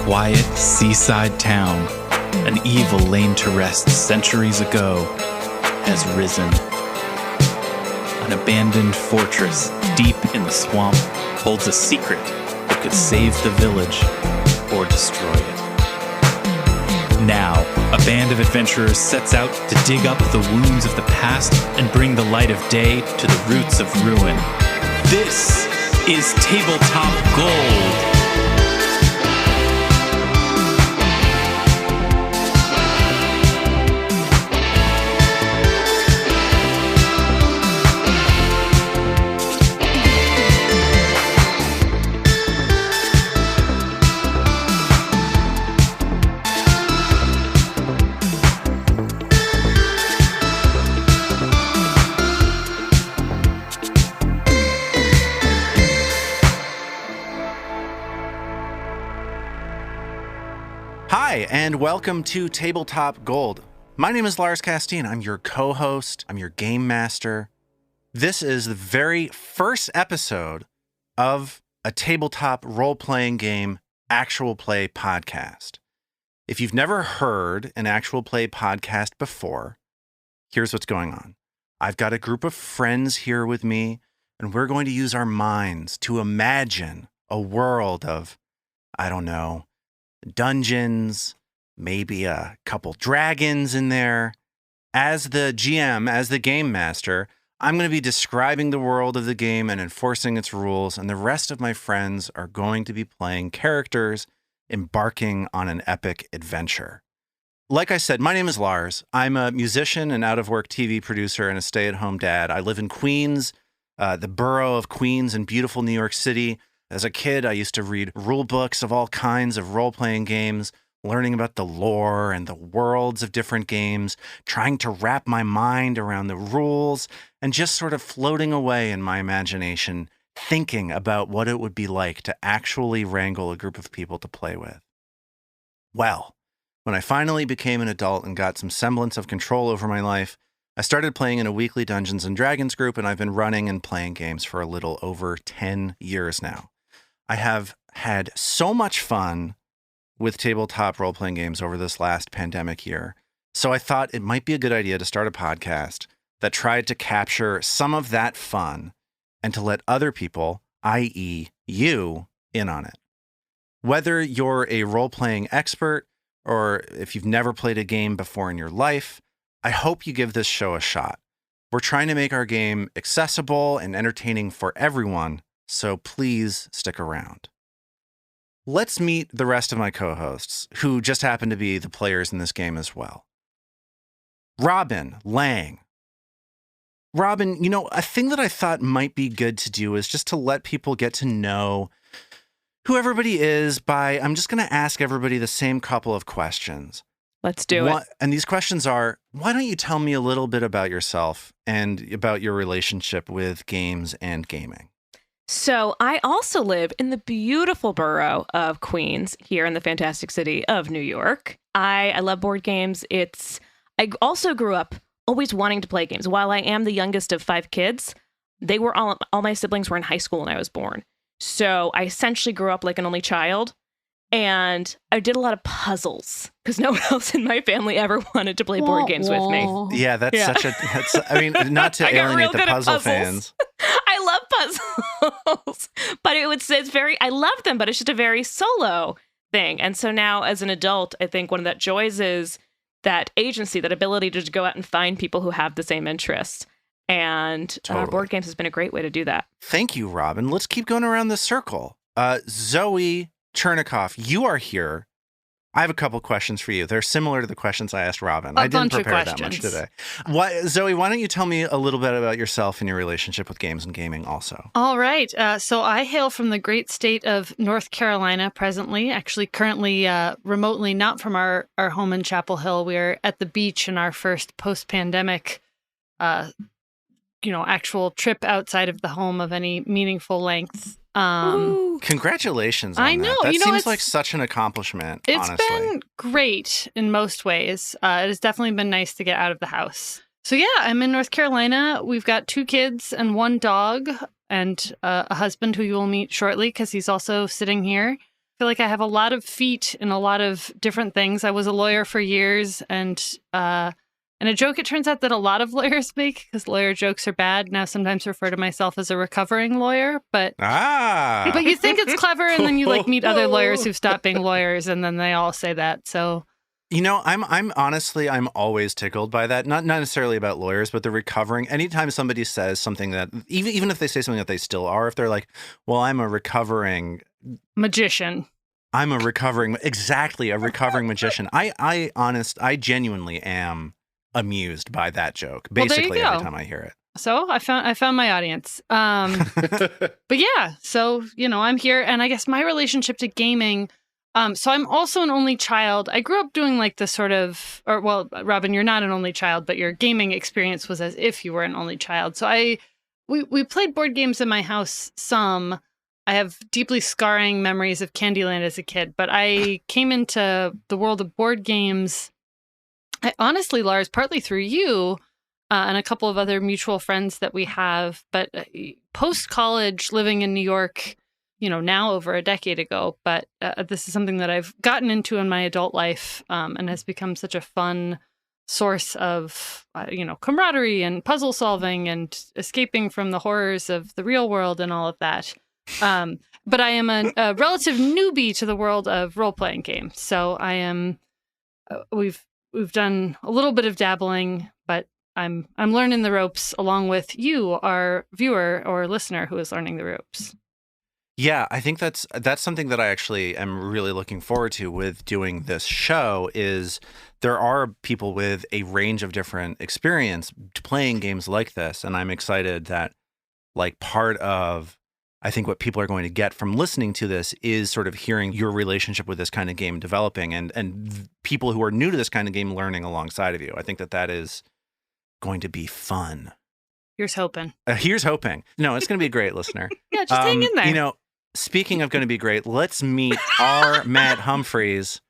quiet seaside town, an evil laid to rest centuries ago, has risen. An abandoned fortress deep in the swamp holds a secret that could save the village or destroy it. Now, a band of adventurers sets out to dig up the wounds of the past and bring the light of day to the roots of ruin. This is Tabletop Gold. Hi, and welcome to Tabletop Gold. My name is Lars Casteen. I'm your co-host. I'm your game master. This is the very first episode of a tabletop role-playing game actual play podcast. If you've never heard an actual play podcast before, here's what's going on. I've got a group of friends here with me, and we're going to use our minds to imagine a world of, I don't know, dungeons, maybe a couple dragons in there. As the GM, as the game master, I'm going to be describing the world of the game and enforcing its rules, and the rest of my friends are going to be playing characters embarking on an epic adventure. Like I said, my name is Lars. I'm a musician and out-of-work TV producer and a stay-at-home dad. I live in Queens, the borough of Queens in beautiful New York City. As a kid, I used to read rule books of all kinds of role-playing games, learning about the lore and the worlds of different games, trying to wrap my mind around the rules, and just sort of floating away in my imagination, thinking about what it would be like to actually wrangle a group of people to play with. Well, when I finally became an adult and got some semblance of control over my life, I started playing in a weekly Dungeons & Dragons group, and I've been running and playing games for a little over 10 years now. I have had so much fun with tabletop role-playing games over this last pandemic year, so I thought it might be a good idea to start a podcast that tried to capture some of that fun and to let other people, i.e. you, in on it. Whether you're a role-playing expert or if you've never played a game before in your life, I hope you give this show a shot. We're trying to make our game accessible and entertaining for everyone, so please stick around. Let's meet the rest of my co-hosts, who just happen to be the players in this game as well. Robin, Lange. Robin, a thing that I thought might be good to do is just to let people get to know who everybody is I'm just going to ask everybody the same couple of questions. Let's do it. And these questions are, why don't you tell me a little bit about yourself and about your relationship with games and gaming? So I also live in the beautiful borough of Queens here in the fantastic city of New York. I love board games. I also grew up always wanting to play games. While I am the youngest of 5 kids, they were all my siblings were in high school when I was born. So I essentially grew up like an only child. And I did a lot of puzzles because no one else in my family ever wanted to play board games with me. Yeah, not to alienate the puzzle fans. I love puzzles, but it's very, I love them, but it's just a very solo thing. And so now as an adult, I think one of that joys is that agency, that ability to go out and find people who have the same interests. And Totally. Board games has been a great way to do that. Thank you, Robin. Let's keep going around the circle. Zoe Chernicoff, you are here. I have a couple questions for you. They're similar to the questions I asked Robin. I didn't prepare that much today. Zoe, why don't you tell me a little bit about yourself and your relationship with games and gaming also? All right. So I hail from the great state of North Carolina presently, actually currently remotely, not from our home in Chapel Hill. We're at the beach in our first post-pandemic, actual trip outside of the home of any meaningful length. Congratulations on that. That seems like such an accomplishment, honestly. It's been great in most ways. It has definitely been nice to get out of the house. So yeah, I'm in North Carolina. We've got 2 kids and 1 dog and a husband who you will meet shortly because he's also sitting here. feel like I have a lot of feet in a lot of different things. I was a lawyer for years, and a joke it turns out that a lot of lawyers make, because lawyer jokes are bad, now sometimes refer to myself as a recovering lawyer, but you think it's clever, and then you like meet other lawyers who've stopped being lawyers, and then they all say that. So I'm honestly, I'm always tickled by that. Not necessarily about lawyers, but the recovering. Anytime somebody says something that, even if they say something that they still are, if they're like, well, I'm a recovering magician. I'm a recovering magician. I genuinely am amused by that joke, basically every time I hear it. So I found my audience. But yeah, so, I'm here, and I guess my relationship to gaming, so I'm also an only child. I grew up doing like the sort of, Robin, you're not an only child, but your gaming experience was as if you were an only child. So we played board games in my house some. I have deeply scarring memories of Candyland as a kid, but I came into the world of board games, honestly, Lars, partly through you and a couple of other mutual friends that we have. But post-college, living in New York, now over a decade ago. But this is something that I've gotten into in my adult life and has become such a fun source of, camaraderie and puzzle solving and escaping from the horrors of the real world and all of that. But I am a relative newbie to the world of role-playing games. So I am, We've done a little bit of dabbling, but I'm learning the ropes along with you, our viewer or listener, who is learning the ropes. Yeah, I think that's something that I actually am really looking forward to with doing this show. Is there are people with a range of different experience playing games like this, and I'm excited that like part of I think what people are going to get from listening to this is sort of hearing your relationship with this kind of game developing and people who are new to this kind of game learning alongside of you. I think that is going to be fun. Here's hoping. Here's hoping. No, it's going to be great, listener. Yeah, just hang in there. Speaking of going to be great, let's meet our Matt Humphreys.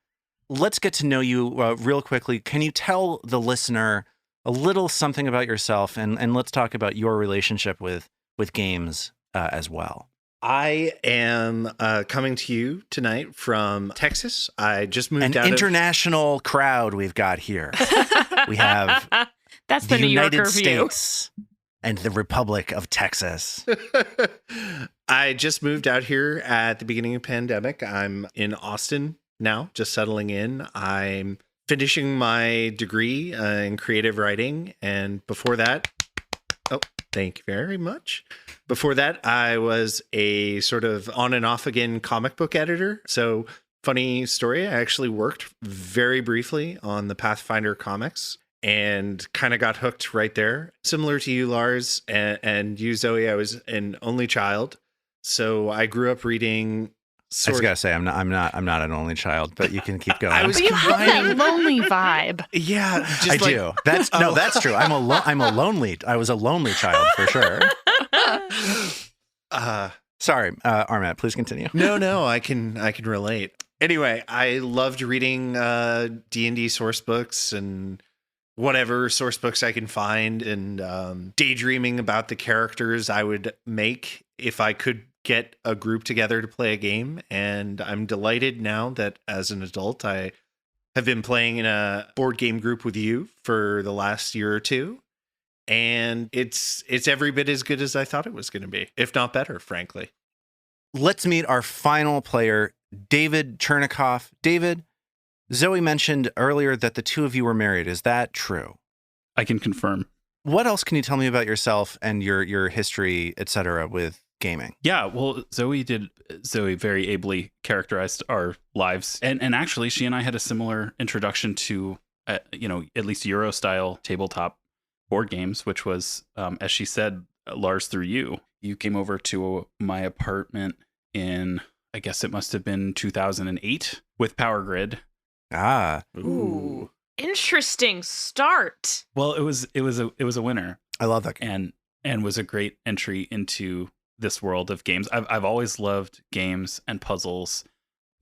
Let's get to know you real quickly. Can you tell the listener a little something about yourself, and let's talk about your relationship with games as well. I am coming to you tonight from Texas. I just moved out. An international crowd we've got here. We have that's the New United Yorker view. States and the Republic of Texas. I just moved out here at the beginning of the pandemic. I'm in Austin now, just settling in. I'm finishing my degree in creative writing, and before that, thank you very much. Before that, I was a sort of on and off again comic book editor. So funny story, I actually worked very briefly on the Pathfinder comics and kind of got hooked right there. Similar to you, Lars, and you, Zoe, I was an only child. So I grew up reading. I just gotta say, I'm not an only child, but you can keep going. But you have that lonely vibe. Yeah, I do. That's true. I was a lonely child for sure. Sorry, Armat, please continue. No, I can relate. Anyway, I loved reading D&D source books and whatever source books I can find, and daydreaming about the characters I would make if I could get a group together to play a game. And I'm delighted now that as an adult, I have been playing in a board game group with you for the last year or two. And it's every bit as good as I thought it was going to be, if not better, frankly. Let's meet our final player, David Chernicoff. David, Zoe mentioned earlier that the two of you were married. Is that true? I can confirm. What else can you tell me about yourself and your history, etc., with gaming? Yeah, well, Zoe very ably characterized our lives, and actually, she and I had a similar introduction to, at least Euro style tabletop board games, which was, as she said, Lars, through you. You came over to my apartment in, I guess it must have been 2008 with Power Grid. Ooh. Interesting start. Well, it was a winner. I love that game. And was a great entry into this world of games. I've always loved games and puzzles.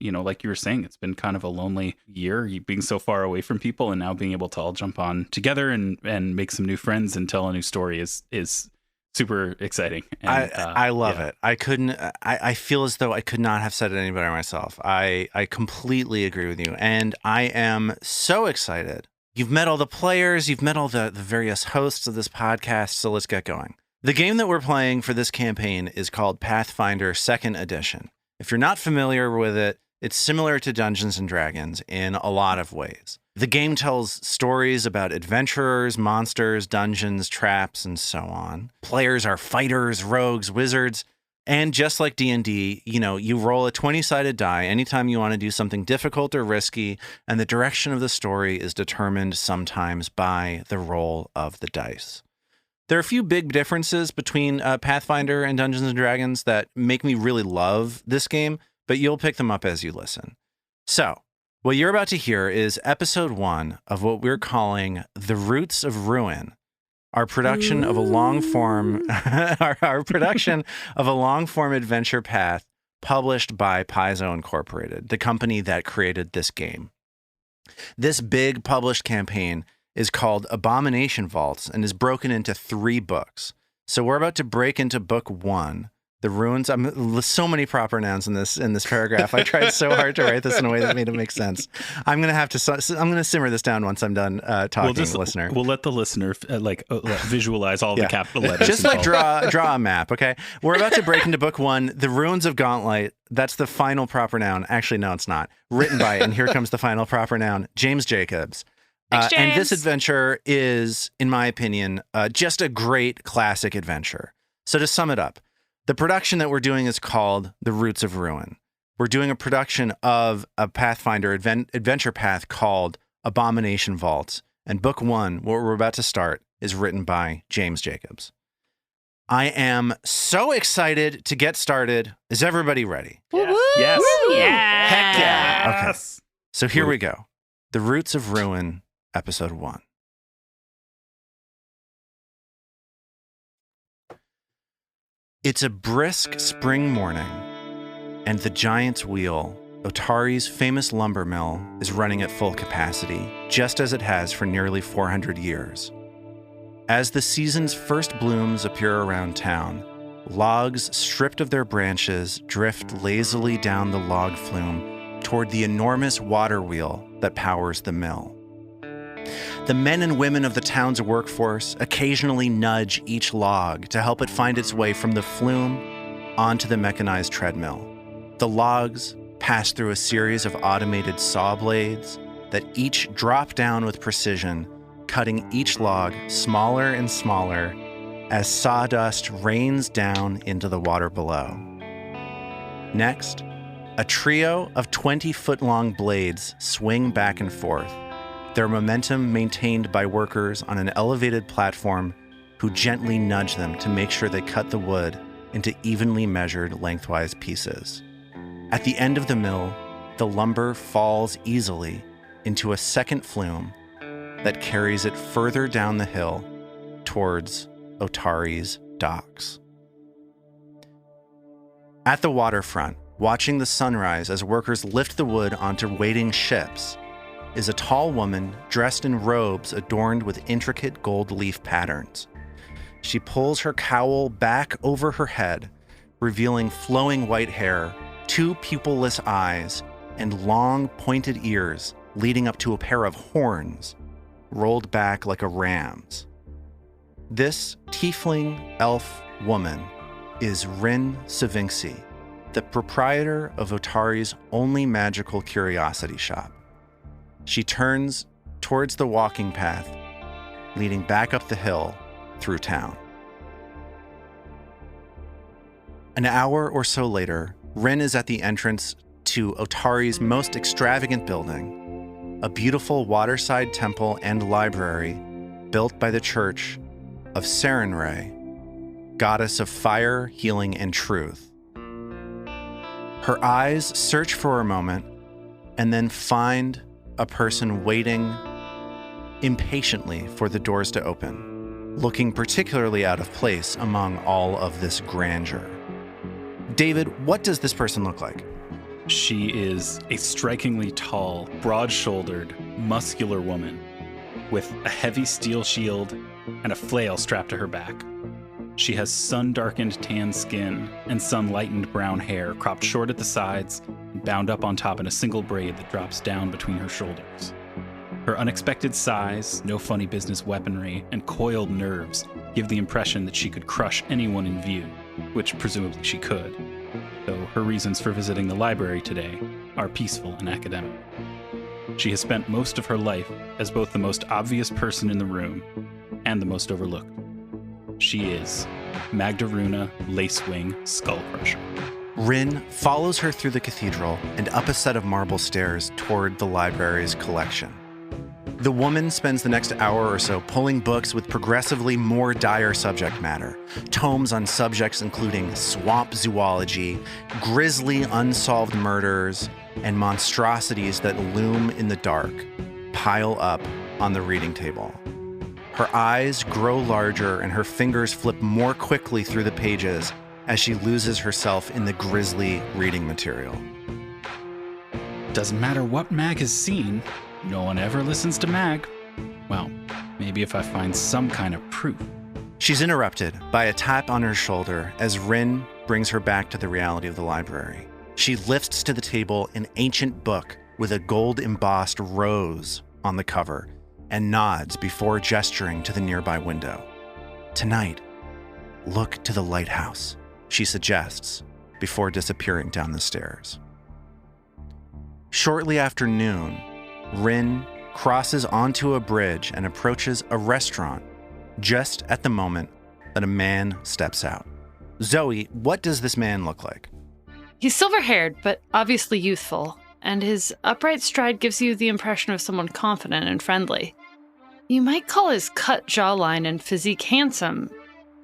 Like you were saying, it's been kind of a lonely year, being so far away from people, and now being able to all jump on together and make some new friends and tell a new story is super exciting. And, I love it. I feel as though I could not have said it any better myself. I completely agree with you. And I am so excited. You've met all the players. You've met all the various hosts of this podcast. So let's get going. The game that we're playing for this campaign is called Pathfinder 2nd Edition. If you're not familiar with it, it's similar to Dungeons & Dragons in a lot of ways. The game tells stories about adventurers, monsters, dungeons, traps, and so on. Players are fighters, rogues, wizards, and just like D&D, you roll a 20-sided die anytime you want to do something difficult or risky, and the direction of the story is determined sometimes by the roll of the dice. There are a few big differences between Pathfinder and Dungeons & Dragons that make me really love this game, but you'll pick them up as you listen. So, what you're about to hear is episode 1 of what we're calling The Roots of Ruin, our production of a long-form our production of a long-form adventure path published by Paizo Incorporated, the company that created this game. This big published campaign is called Abomination Vaults and is broken into 3 books. So we're about to break into book 1, The Ruins. So many proper nouns in this paragraph. I tried so hard to write this in a way that made it make sense. I'm going to simmer this down once I'm done talking, listener. We'll let the listener visualize all the capital letters. Just like draw a map, okay? We're about to break into book 1, The Ruins of Gauntlet. That's the final proper noun. Actually, no, it's not. Written by, and here comes the final proper noun, James Jacobs. And this adventure is, in my opinion, just a great classic adventure. So to sum it up, the production that we're doing is called The Roots of Ruin. We're doing a production of a Pathfinder adventure path called Abomination Vaults. And book 1, what we're about to start, is written by James Jacobs. I am so excited to get started. Is everybody ready? Yes. Yes. Yeah. Heck yeah. Okay. So here we go. The Roots of Ruin, Episode 1. It's a brisk spring morning, and the Giant's Wheel, Otari's famous lumber mill, is running at full capacity, just as it has for nearly 400 years. As the season's first blooms appear around town, logs stripped of their branches drift lazily down the log flume toward the enormous water wheel that powers the mill. The men and women of the town's workforce occasionally nudge each log to help it find its way from the flume onto the mechanized treadmill. The logs pass through a series of automated saw blades that each drop down with precision, cutting each log smaller and smaller as sawdust rains down into the water below. Next, a trio of 20-foot-long blades swing back and forth, their momentum maintained by workers on an elevated platform who gently nudge them to make sure they cut the wood into evenly measured lengthwise pieces. At the end of the mill, the lumber falls easily into a second flume that carries it further down the hill towards Otari's docks. At the waterfront, watching the sunrise as workers lift the wood onto waiting ships, is a tall woman dressed in robes adorned with intricate gold leaf patterns. She pulls her cowl back over her head, revealing flowing white hair, 2 pupilless eyes, and long pointed ears leading up to a pair of horns rolled back like a ram's. This tiefling elf woman is Rin Savinksi, the proprietor of Otari's only magical curiosity shop. She turns towards the walking path, leading back up the hill through town. An hour or so later, Rin is at the entrance to Otari's most extravagant building, a beautiful waterside temple and library built by the Church of Sarenrae, goddess of fire, healing, and truth. Her eyes search for a moment and then find a person waiting impatiently for the doors to open, looking particularly out of place among all of this grandeur. David, what does this person look like? She is a strikingly tall, broad-shouldered, muscular woman with a heavy steel shield and a flail strapped to her back. She has sun-darkened tan skin and sun-lightened brown hair cropped short at the sides and bound up on top in a single braid that drops down between her shoulders. Her unexpected size, no funny business weaponry, and coiled nerves give the impression that she could crush anyone in view, which presumably she could, though her reasons for visiting the library today are peaceful and academic. She has spent most of her life as both the most obvious person in the room and the most overlooked. She is Magdaruna Lacewing Skullcrusher. Rin follows her through the cathedral and up a set of marble stairs toward the library's collection. The woman spends the next hour or so pulling books with progressively more dire subject matter. Tomes on subjects including swamp zoology, grisly unsolved murders, and monstrosities that loom in the dark pile up on the reading table. Her eyes grow larger and her fingers flip more quickly through the pages as she loses herself in the grisly reading material. Doesn't matter what Mag has seen, no one ever listens to Mag. Well, maybe if I find some kind of proof. She's interrupted by a tap on her shoulder as Rin brings her back to the reality of the library. She lifts to the table an ancient book with a gold-embossed rose on the cover and nods before gesturing to the nearby window. Tonight, look to the lighthouse, she suggests before disappearing down the stairs. Shortly after noon, Rin crosses onto a bridge and approaches a restaurant just at the moment that a man steps out. Zoe, what does this man look like? He's silver-haired, but obviously youthful, and his upright stride gives you the impression of someone confident and friendly. You might call his cut jawline and physique handsome,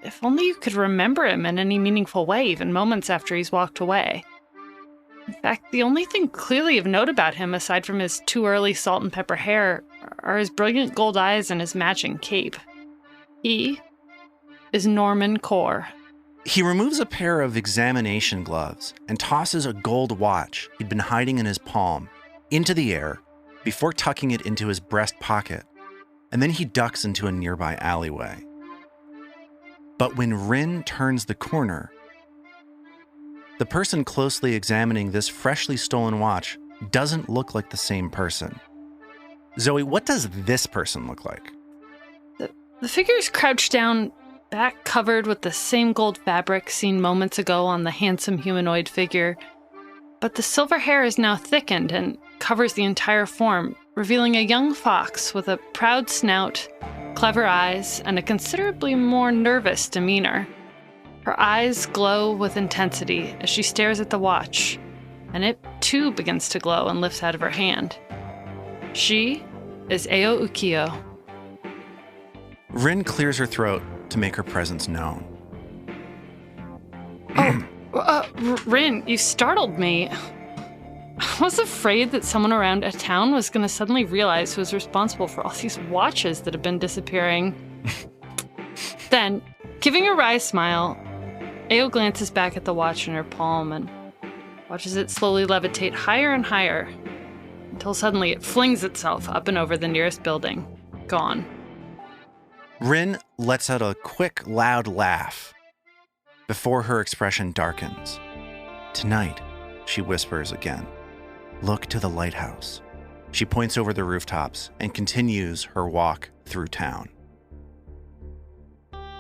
if only you could remember him in any meaningful way, even moments after he's walked away. In fact, the only thing clearly of note about him, aside from his too early salt and pepper hair, are his brilliant gold eyes and his matching cape. He is Norman Core. He removes a pair of examination gloves and tosses a gold watch he'd been hiding in his palm into the air before tucking it into his breast pocket, and then he ducks into a nearby alleyway. But when Rin turns the corner, the person closely examining this freshly stolen watch doesn't look like the same person. Zoe, what does this person look like? The figure's crouched down, back covered with the same gold fabric seen moments ago on the handsome humanoid figure, but the silver hair is now thickened and covers the entire form, revealing a young fox with a proud snout, clever eyes, and a considerably more nervous demeanor. Her eyes glow with intensity as she stares at the watch, and it too begins to glow and lifts out of her hand. She is Eo Ukiyo. Rin clears her throat to make her presence known. Rin, you startled me. I was afraid that someone around a town was going to suddenly realize who was responsible for all these watches that have been disappearing. Then, giving a wry smile, Eo glances back at the watch in her palm and watches it slowly levitate higher and higher until suddenly it flings itself up and over the nearest building. Gone. Rin lets out a quick, loud laugh before her expression darkens. Tonight, she whispers again, look to the lighthouse. She points over the rooftops and continues her walk through town.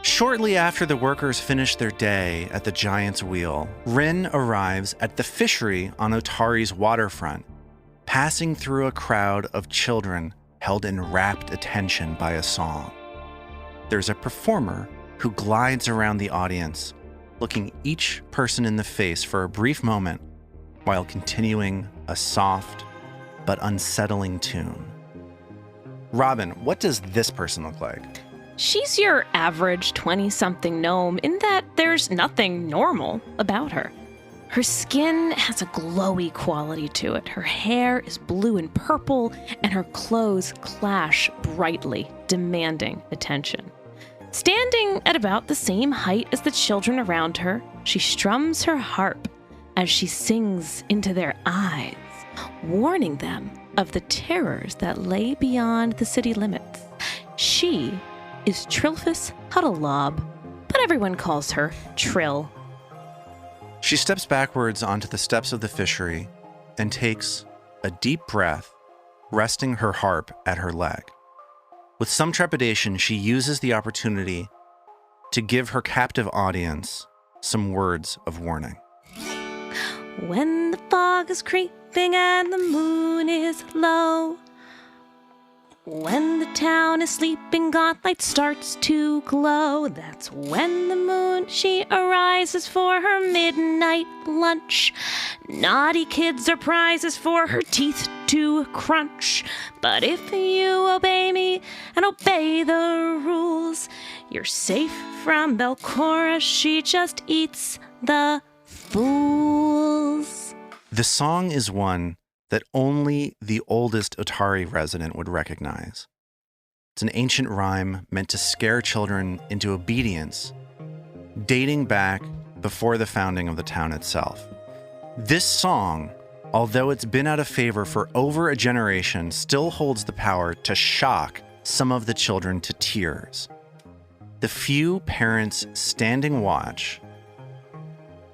Shortly after the workers finish their day at the Giant's Wheel, Rin arrives at the fishery on Otari's waterfront, passing through a crowd of children held in rapt attention by a song. There's a performer who glides around the audience, looking each person in the face for a brief moment while continuing a soft but unsettling tune. Robin, what does this person look like? She's your average 20-something gnome in that there's nothing normal about her. Her skin has a glowy quality to it. Her hair is blue and purple, and her clothes clash brightly, demanding attention. Standing at about the same height as the children around her, she strums her harp as she sings into their eyes, warning them of the terrors that lay beyond the city limits. She is Trilphus Huddlelob, but but everyone calls her Trill. She steps backwards onto the steps of the fishery and takes a deep breath, resting her harp at her leg. With some trepidation, she uses the opportunity to give her captive audience some words of warning. When the fog is creeping and the moon is low, when the town is sleeping, Gauntlet starts to glow. That's when the moon, she arises for her midnight lunch. Naughty kids are prizes for her teeth to crunch. But if you obey me and obey the rules, you're safe from Belcora. She just eats the fools. The song is one that only the oldest Otari resident would recognize. It's an ancient rhyme meant to scare children into obedience, dating back before the founding of the town itself. This song, although it's been out of favor for over a generation, still holds the power to shock some of the children to tears. The few parents standing watch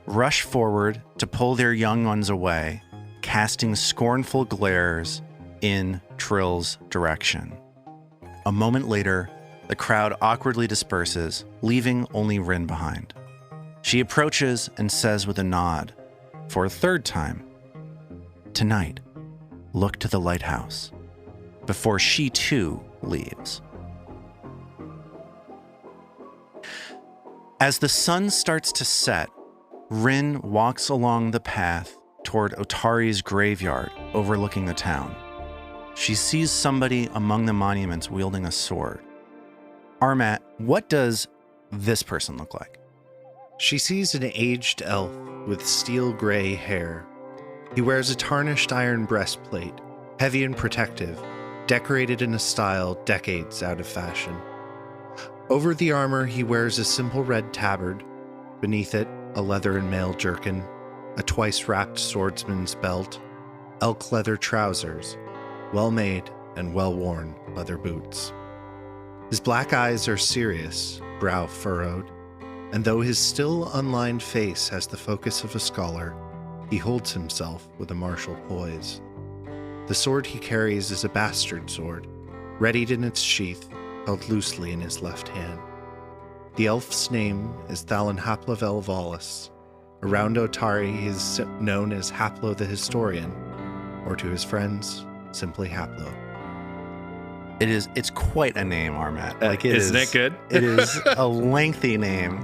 rush forward to pull their young ones away, casting scornful glares in Trill's direction. A moment later, the crowd awkwardly disperses, leaving only Rin behind. She approaches and says with a nod, for a third time, "Tonight, look to the lighthouse," before she too leaves. As the sun starts to set, Rin walks along the path toward Otari's graveyard overlooking the town. She sees somebody among the monuments wielding a sword. Armat, what does this person look like? She sees an aged elf with steel gray hair. He wears a tarnished iron breastplate, heavy and protective, decorated in a style decades out of fashion. Over the armor, he wears a simple red tabard. Beneath it, a leather and mail jerkin, a twice-wrapped swordsman's belt, elk leather trousers, well-made and well-worn leather boots. His black eyes are serious, brow furrowed, and though his still unlined face has the focus of a scholar, he holds himself with a martial poise. The sword he carries is a bastard sword, readied in its sheath, held loosely in his left hand. The elf's name is Thalin Haplavel Valis. Around Otari, he is known as Haplo the Historian, or to his friends, simply Haplo. It's quite a name, Armat. Isn't it good? It is a lengthy name.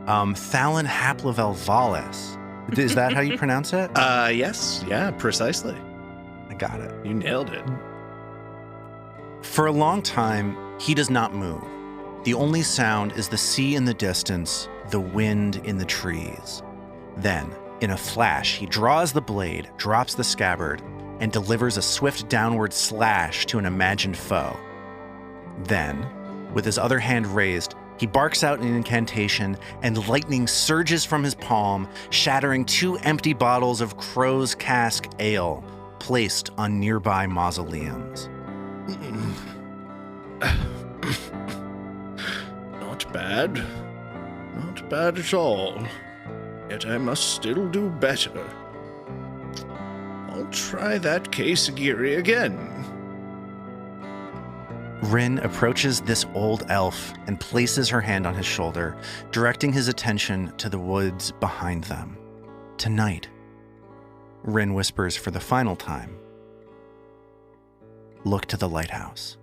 Thalin Haplavel Valis. Is that how you pronounce it? Yes. Yeah, precisely. I got it. You nailed it. For a long time, he does not move. The only sound is the sea in the distance, the wind in the trees. Then, in a flash, he draws the blade, drops the scabbard, and delivers a swift downward slash to an imagined foe. Then, with his other hand raised, he barks out an incantation, and lightning surges from his palm, shattering 2 empty bottles of Crow's Cask ale placed on nearby mausoleums. Not bad. Not bad at all. Yet I must still do better. I'll try that Kesagiri again. Rin approaches this old elf and places her hand on his shoulder, directing his attention to the woods behind them. Tonight, Rin whispers for the final time, look to the lighthouse.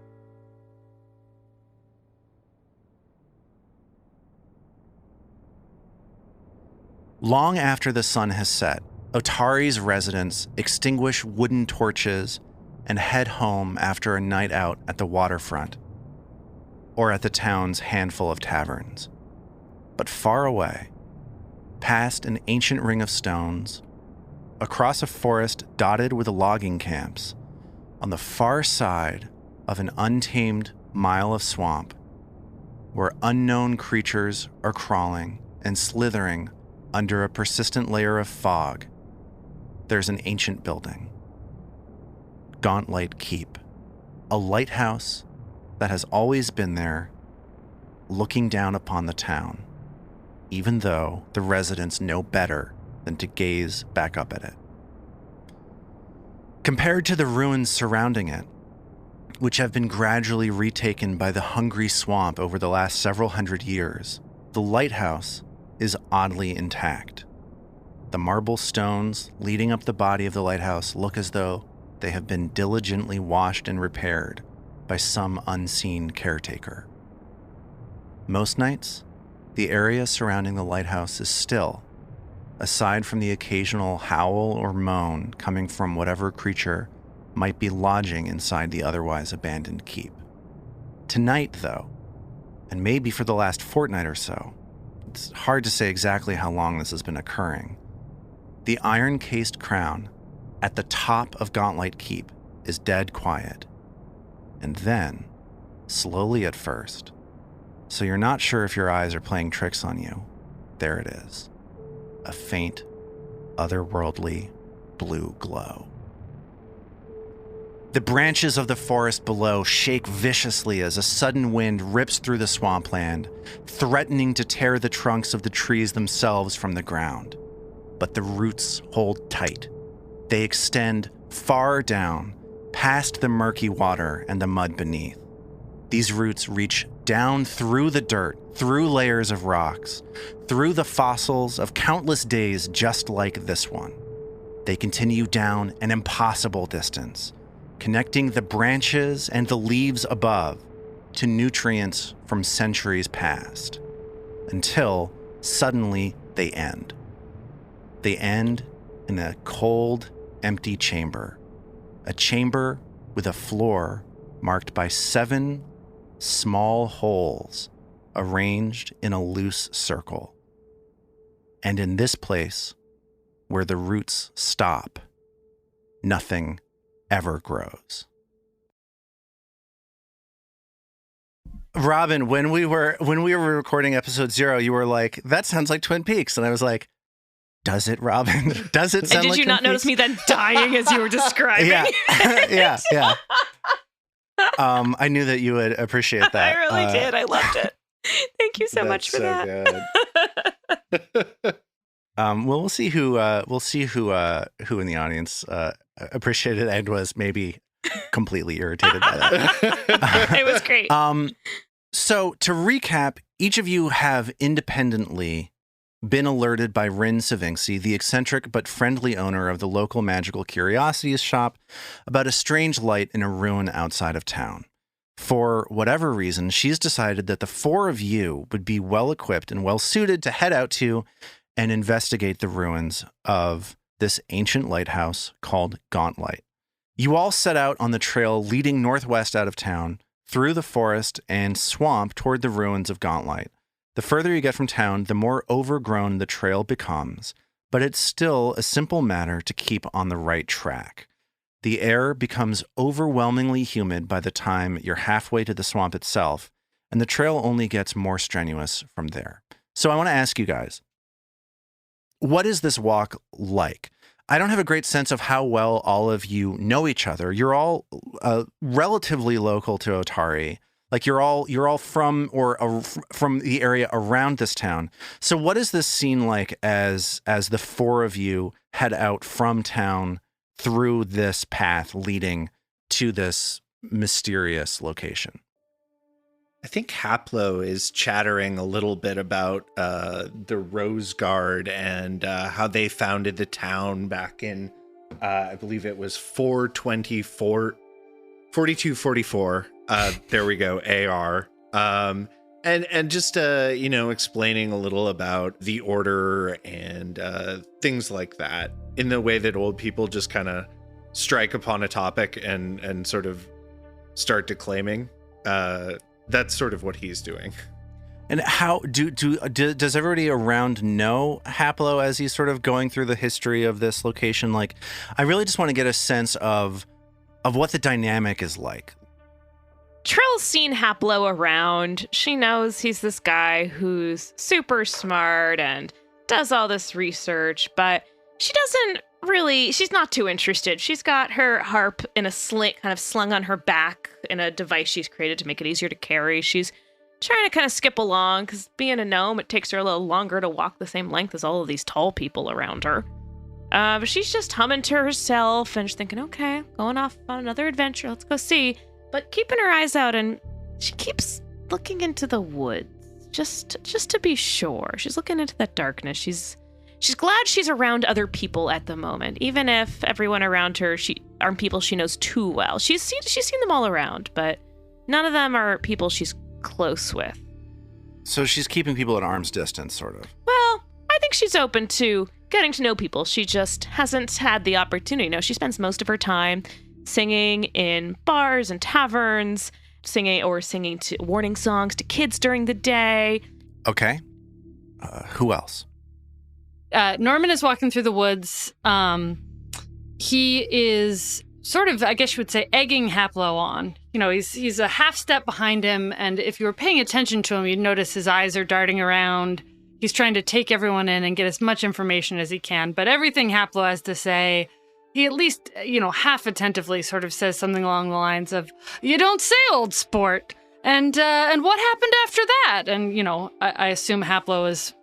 Long after the sun has set, Otari's residents extinguish wooden torches and head home after a night out at the waterfront or at the town's handful of taverns. But far away, past an ancient ring of stones, across a forest dotted with logging camps, on the far side of an untamed mile of swamp, where unknown creatures are crawling and slithering under a persistent layer of fog, there's an ancient building. Gauntlet Keep, a lighthouse that has always been there, looking down upon the town. even though the residents know better than to gaze back up at it. Compared to the ruins surrounding it, which have been gradually retaken by the hungry swamp over the last several hundred years, the lighthouse is oddly intact. The marble stones leading up the body of the lighthouse look as though they have been diligently washed and repaired by some unseen caretaker. Most nights, the area surrounding the lighthouse is still, aside from the occasional howl or moan coming from whatever creature might be lodging inside the otherwise abandoned keep. Tonight, though, and maybe for the last fortnight or so, it's hard to say exactly how long this has been occurring, the iron-cased crown at the top of Gauntlet Keep is dead quiet. And then, slowly at first, so you're not sure if your eyes are playing tricks on you, there it is. A faint, otherworldly blue glow. The branches of the forest below shake viciously as a sudden wind rips through the swampland, threatening to tear the trunks of the trees themselves from the ground. But the roots hold tight. They extend far down, past the murky water and the mud beneath. These roots reach down through the dirt, through layers of rocks, through the fossils of countless days just like this one. They continue down an impossible distance, connecting the branches and the leaves above to nutrients from centuries past, until suddenly they end. They end in a cold, empty chamber, a chamber with a floor marked by 7 small holes arranged in a loose circle. And in this place, where the roots stop, nothing ever grows. Robin, when we were recording episode 0, you were like, "That sounds like Twin Peaks," and I was like, "Does it, Robin? Does it sound and did like you Twin not notice Peaks?" me then dying as you were describing? Yeah. I knew that you would appreciate that. I really did. I loved it. Thank you so much for so that. Good. We'll see who in the audience appreciated and was maybe completely irritated by that. It was great. So to recap, each of you have independently been alerted by Rin Savinksi, the eccentric but friendly owner of the local magical curiosities shop, about a strange light in a ruin outside of town. For whatever reason, she's decided that the 4 of you would be well equipped and well suited to head out to and investigate the ruins of this ancient lighthouse called Gauntlet. You all set out on the trail leading northwest out of town, through the forest and swamp toward the ruins of Gauntlet. The further you get from town, the more overgrown the trail becomes, but it's still a simple matter to keep on the right track. The air becomes overwhelmingly humid by the time you're halfway to the swamp itself, and the trail only gets more strenuous from there. So I want to ask you guys, what is this walk like? I don't have a great sense of how well all of you know each other. You're all relatively local to Otari. Like you're all from from the area around this town. So what is this scene like as the 4 of you head out from town through this path leading to this mysterious location? I think Haplo is chattering a little bit about the Rose Guard and how they founded the town back in, I believe it was 4244. There we go, AR. And just, explaining a little about the order and things like that in the way that old people just kind of strike upon a topic and sort of start declaiming. That's sort of what he's doing. And how does everybody around know Haplo as he's sort of going through the history of this location? Like, I really just want to get a sense of what the dynamic is like. Trill's seen Haplo around. She knows he's this guy who's super smart and does all this research, but she's not too interested. She's got her harp in a sling, kind of slung on her back in a device she's created to make it easier to carry. She's trying to kind of skip along because being a gnome, it takes her a little longer to walk the same length as all of these tall people around her. But she's just humming to herself and she's thinking, okay, going off on another adventure. Let's go see. But keeping her eyes out, and she keeps looking into the woods just to be sure. She's looking into that darkness. She's glad she's around other people at the moment, even if everyone around her aren't people she knows too well. She's seen them all around, but none of them are people she's close with. So she's keeping people at arm's distance, sort of. Well, I think she's open to getting to know people. She just hasn't had the opportunity. No, she spends most of her time singing in bars and taverns, singing to warning songs to kids during the day. Okay. Who else? Norman is walking through the woods. He is sort of, I guess you would say, egging Haplo on. He's a half step behind him, and if you were paying attention to him, you'd notice his eyes are darting around. He's trying to take everyone in and get as much information as he can, but everything Haplo has to say, he at least, half attentively sort of says something along the lines of, "You don't say, old sport," and what happened after that? And, I assume Haplo is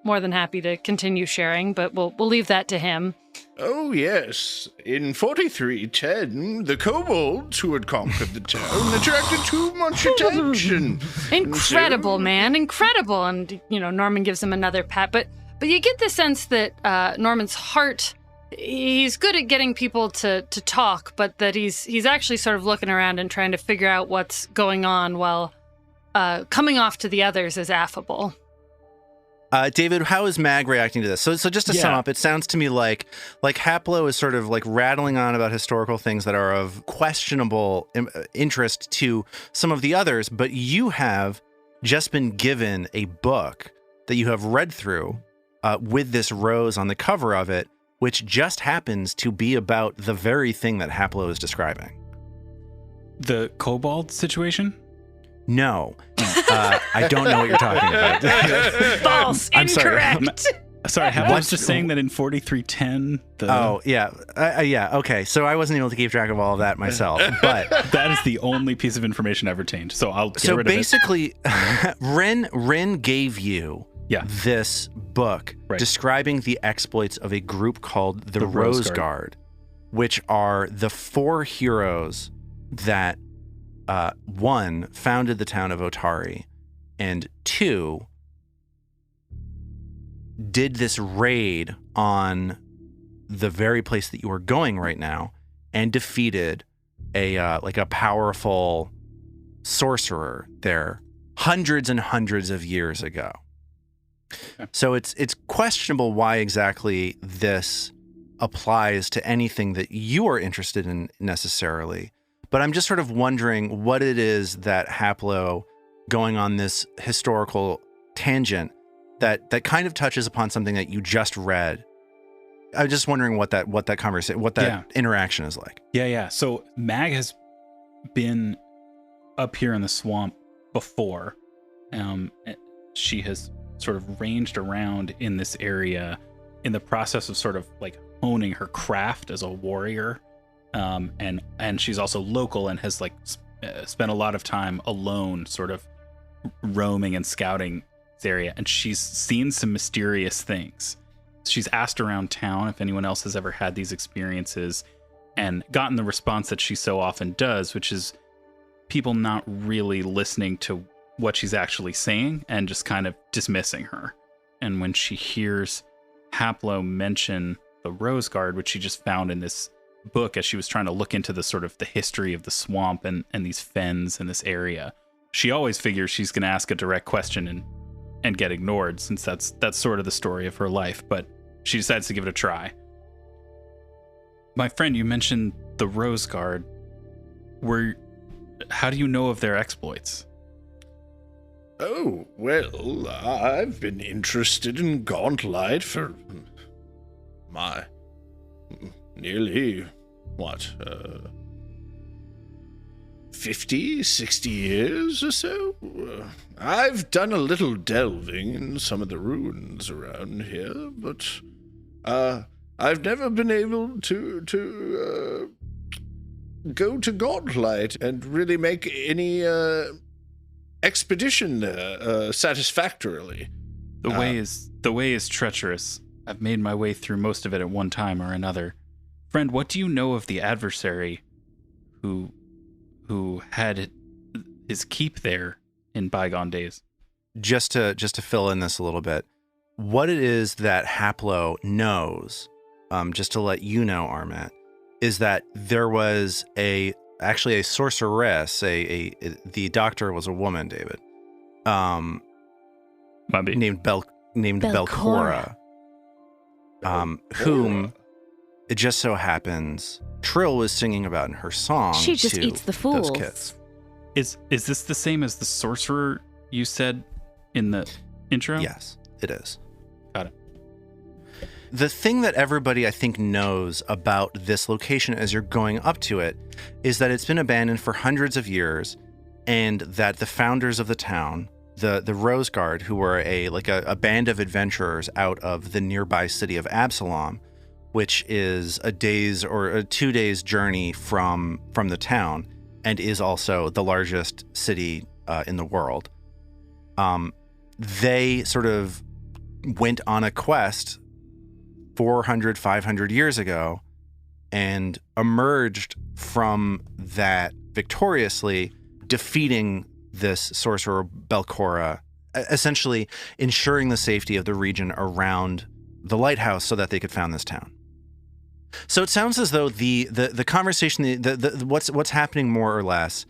more than happy to continue sharing, but we'll leave that to him. Oh, yes. In 4310, the kobolds who had conquered the town attracted too much attention. Incredible, man. Incredible. And, Norman gives him another pat. But you get the sense that Norman's heart, he's good at getting people to talk, but that he's actually sort of looking around and trying to figure out what's going on while coming off to the others as affable. David, how is Mag reacting to this? So just to sum up, it sounds to me like Haplo is sort of like rattling on about historical things that are of questionable interest to some of the others, but you have just been given a book that you have read through with this rose on the cover of it, which just happens to be about the very thing that Haplo is describing. The kobold situation? No. I don't know what you're talking about. False. Incorrect. Sorry, I was just saying that in 4310. Oh, yeah. Yeah, okay. So I wasn't able to keep track of all of that myself, but that is the only piece of information I've retained. So I'll get rid of it. So basically, Ren gave you this book describing the exploits of a group called the Rose Guard, which are the 4 heroes that 1, founded the town of Otari, and 2, did this raid on the very place that you are going right now and defeated a powerful sorcerer there hundreds and hundreds of years ago. Okay. So it's questionable why exactly this applies to anything that you are interested in necessarily. But I'm just sort of wondering what it is that Haplo, going on this historical tangent, that kind of touches upon something that you just read. I'm just wondering what that conversation, what that interaction is like. Yeah. So Mag has been up here in the swamp before. She has sort of ranged around in this area in the process of sort of like honing her craft as a warrior. And she's also local and has like spent a lot of time alone, sort of roaming and scouting this area. And she's seen some mysterious things. She's asked around town if anyone else has ever had these experiences and gotten the response that she so often does, which is people not really listening to what she's actually saying and just kind of dismissing her. And when she hears Haplo mention the Rose Guard, which she just found in this book as she was trying to look into the sort of the history of the swamp and these fens in this area, she always figures she's going to ask a direct question and get ignored, since that's sort of the story of her life, but she decides to give it a try. My friend, you mentioned the Rose Guard. How do you know of their exploits? Oh, well, I've been interested in Gauntlet for nearly, 50, 60 years or so? I've done a little delving in some of the ruins around here, but I've never been able to go to Gauntlet and really make any expedition there satisfactorily. The way is treacherous. I've made my way through most of it at one time or another. Friend, what do you know of the adversary who had his keep there in bygone days? Just to fill in this a little bit, what it is that Haplo knows, just to let you know, Armet, is that there was actually a sorceress. The doctor was a woman, David. Named Belcora. Whom it just so happens Trill was singing about in her song. She just to eats the fools. Those kids. Is this the same as the sorcerer you said in the intro? Yes, it is. Got it. The thing that everybody, I think, knows about this location as you're going up to it is that it's been abandoned for hundreds of years, and that the founders of the town, the Rose Guard, who were a band of adventurers out of the nearby city of Absalom, which is a 2 days journey from the town, and is also the largest city in the world. They sort of went on a quest 400, 500 years ago and emerged from that victoriously, defeating this sorcerer Belcora, essentially ensuring the safety of the region around the lighthouse so that they could found this town. So it sounds as though the conversation, what's happening more or less,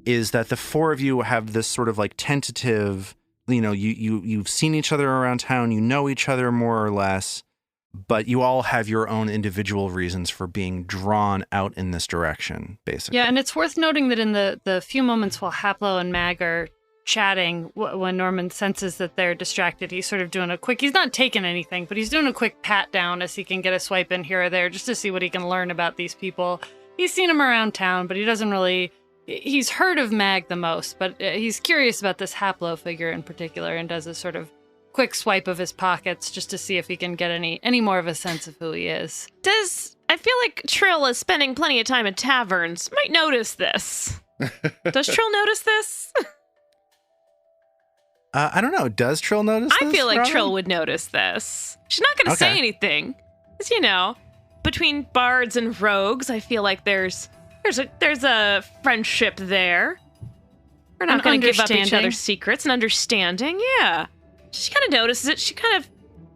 is that the four of you have this sort of like tentative, you've seen each other around town, you know each other more or less, but you all have your own individual reasons for being drawn out in this direction, basically. Yeah, and it's worth noting that in the few moments while Haplo and Mag are chatting, when Norman senses that they're distracted, he's sort of doing he's not taking anything, but he's doing a quick pat down as he can get a swipe in here or there just to see what he can learn about these people. He's seen them around town, but he doesn't really... He's heard of Mag the most, but he's curious about this Haplo figure in particular and does a sort of quick swipe of his pockets just to see if he can get any more of a sense of who he is. I feel like Trill is spending plenty of time in taverns. Might notice this. Does Trill notice this? I don't know. Does Trill notice this? I feel like Robin? Trill would notice this. She's not going to say anything. Because, between bards and rogues, I feel like there's a friendship there. We're not going to give up each other's secrets and understanding. Yeah. She kind of notices it. She kind of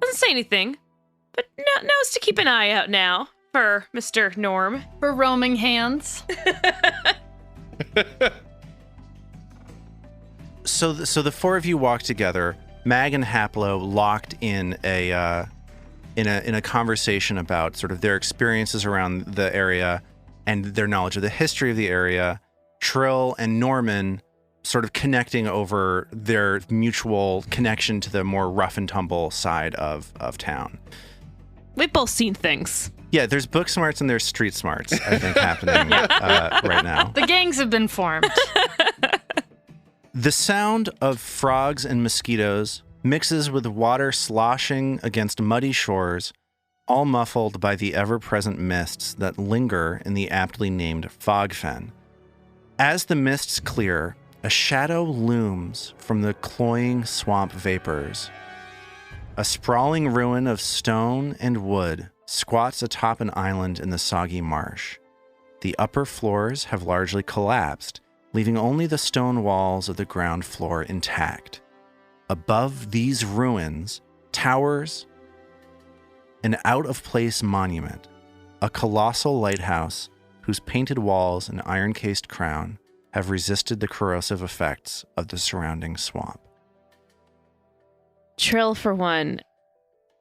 doesn't say anything, but knows to keep an eye out now for Mr. Norm. For roaming hands. So the four of you walk together, Mag and Haplo locked in a conversation about sort of their experiences around the area and their knowledge of the history of the area. Trill and Norman sort of connecting over their mutual connection to the more rough and tumble side of town. We've both seen things. Yeah, there's book smarts and there's street smarts, I think, happening right now. The gangs have been formed. The sound of frogs and mosquitoes mixes with water sloshing against muddy shores, all muffled by the ever-present mists that linger in the aptly named fog fen. As the mists clear, a shadow looms from the cloying swamp vapors. A sprawling ruin of stone and wood squats atop an island in the soggy marsh. The upper floors have largely collapsed, leaving only the stone walls of the ground floor intact. Above these ruins towers an out-of-place monument, a colossal lighthouse whose painted walls and iron-cased crown have resisted the corrosive effects of the surrounding swamp. Trill, for one,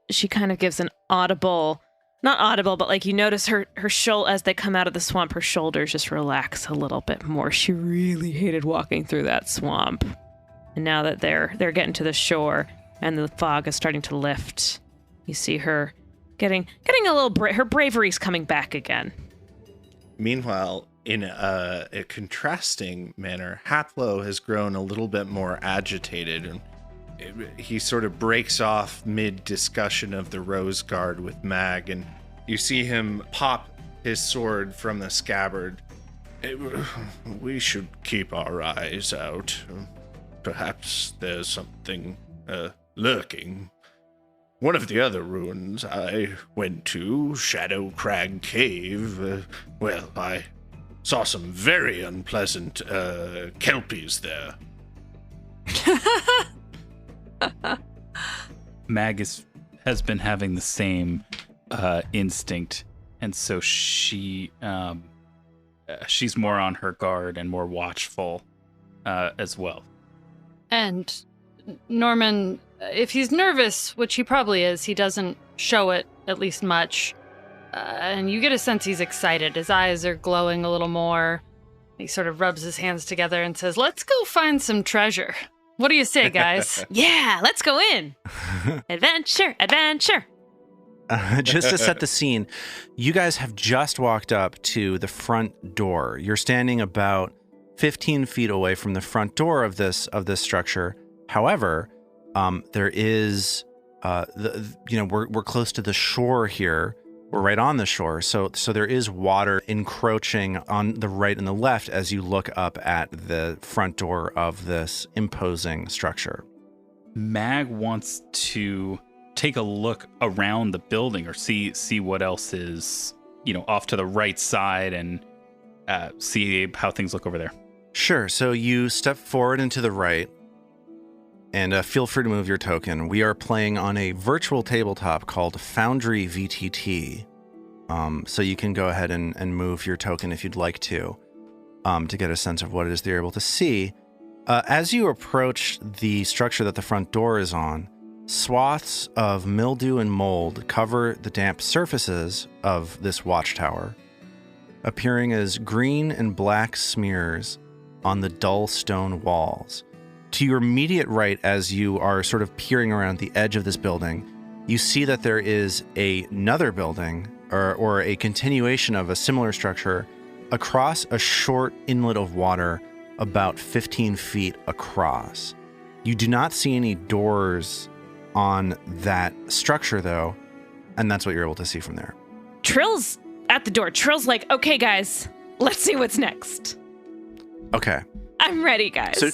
she kind of gives an audible, not audible, but like you notice her shoulder, as they come out of the swamp, her shoulders just relax a little bit more. She really hated walking through that swamp. And now that they're getting to the shore and the fog is starting to lift, you see her getting a little, her bravery's coming back again. Meanwhile, in a contrasting manner, Haplo has grown a little bit more agitated, and he sort of breaks off mid-discussion of the Rose Guard with Mag, and you see him pop his sword from the scabbard. We should keep our eyes out. perhaps there's something lurking. One of the other ruins I went to, Shadow Crag Cave, I saw some very unpleasant kelpies there. Mag has been having the same instinct, and so she's more on her guard and more watchful as well. And Norman, if he's nervous, which he probably is, he doesn't show it at least much. And you get a sense he's excited. His eyes are glowing a little more. He sort of rubs his hands together and says, "Let's go find some treasure. What do you say, guys?" Yeah, let's go in. Adventure, adventure. Just to set the scene, you guys have just walked up to the front door. You're standing about 15 feet away from the front door of this structure. However, there is, we're close to the shore here. We're right on the shore, so there is water encroaching on the right and the left as you look up at the front door of this imposing structure. Mag wants to take a look around the building or see what else is, off to the right side and see how things look over there. Sure. So you step forward and to the right, and feel free to move your token. We are playing on a virtual tabletop called Foundry VTT. So you can go ahead and move your token if you'd like to get a sense of what it is that you're able to see. As you approach the structure that the front door is on, swaths of mildew and mold cover the damp surfaces of this watchtower, appearing as green and black smears on the dull stone walls. To your immediate right, as you are sort of peering around the edge of this building, you see that there is another building or a continuation of a similar structure across a short inlet of water about 15 feet across. You do not see any doors on that structure, though, and that's what you're able to see from there. Trill's at the door. Trill's like, "Okay, guys, let's see what's next." Okay. I'm ready, guys. So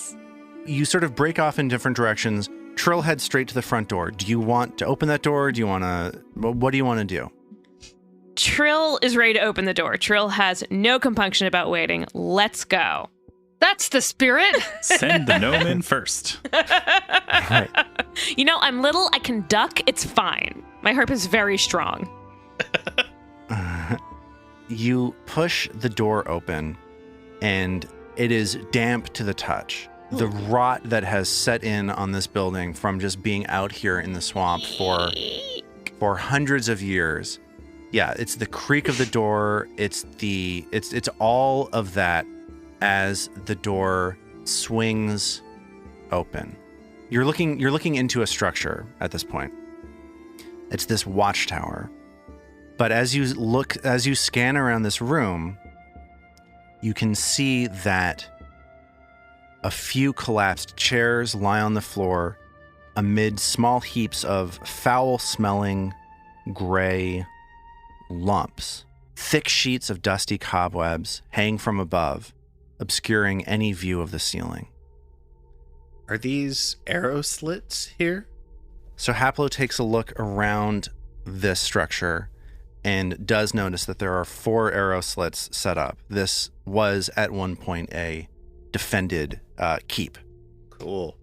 you sort of break off in different directions. Trill heads straight to the front door. Do you want to open that door? What do you want to do? Trill is ready to open the door. Trill has no compunction about waiting. Let's go. That's the spirit. Send the gnome in first. Right. I'm little. I can duck. It's fine. My harp is very strong. You push the door open, and it is damp to the touch. The rot that has set in on this building from just being out here in the swamp for hundreds of years. Yeah, it's the creak of the door. It's all of that as the door swings open. You're looking into a structure at this point. It's this watchtower. But as you scan around this room, you can see that a few collapsed chairs lie on the floor amid small heaps of foul-smelling gray lumps. Thick sheets of dusty cobwebs hang from above, obscuring any view of the ceiling. Are these arrow slits here? So Haplo takes a look around this structure and does notice that there are 4 arrow slits set up. This was at one point a defended keep. Cool.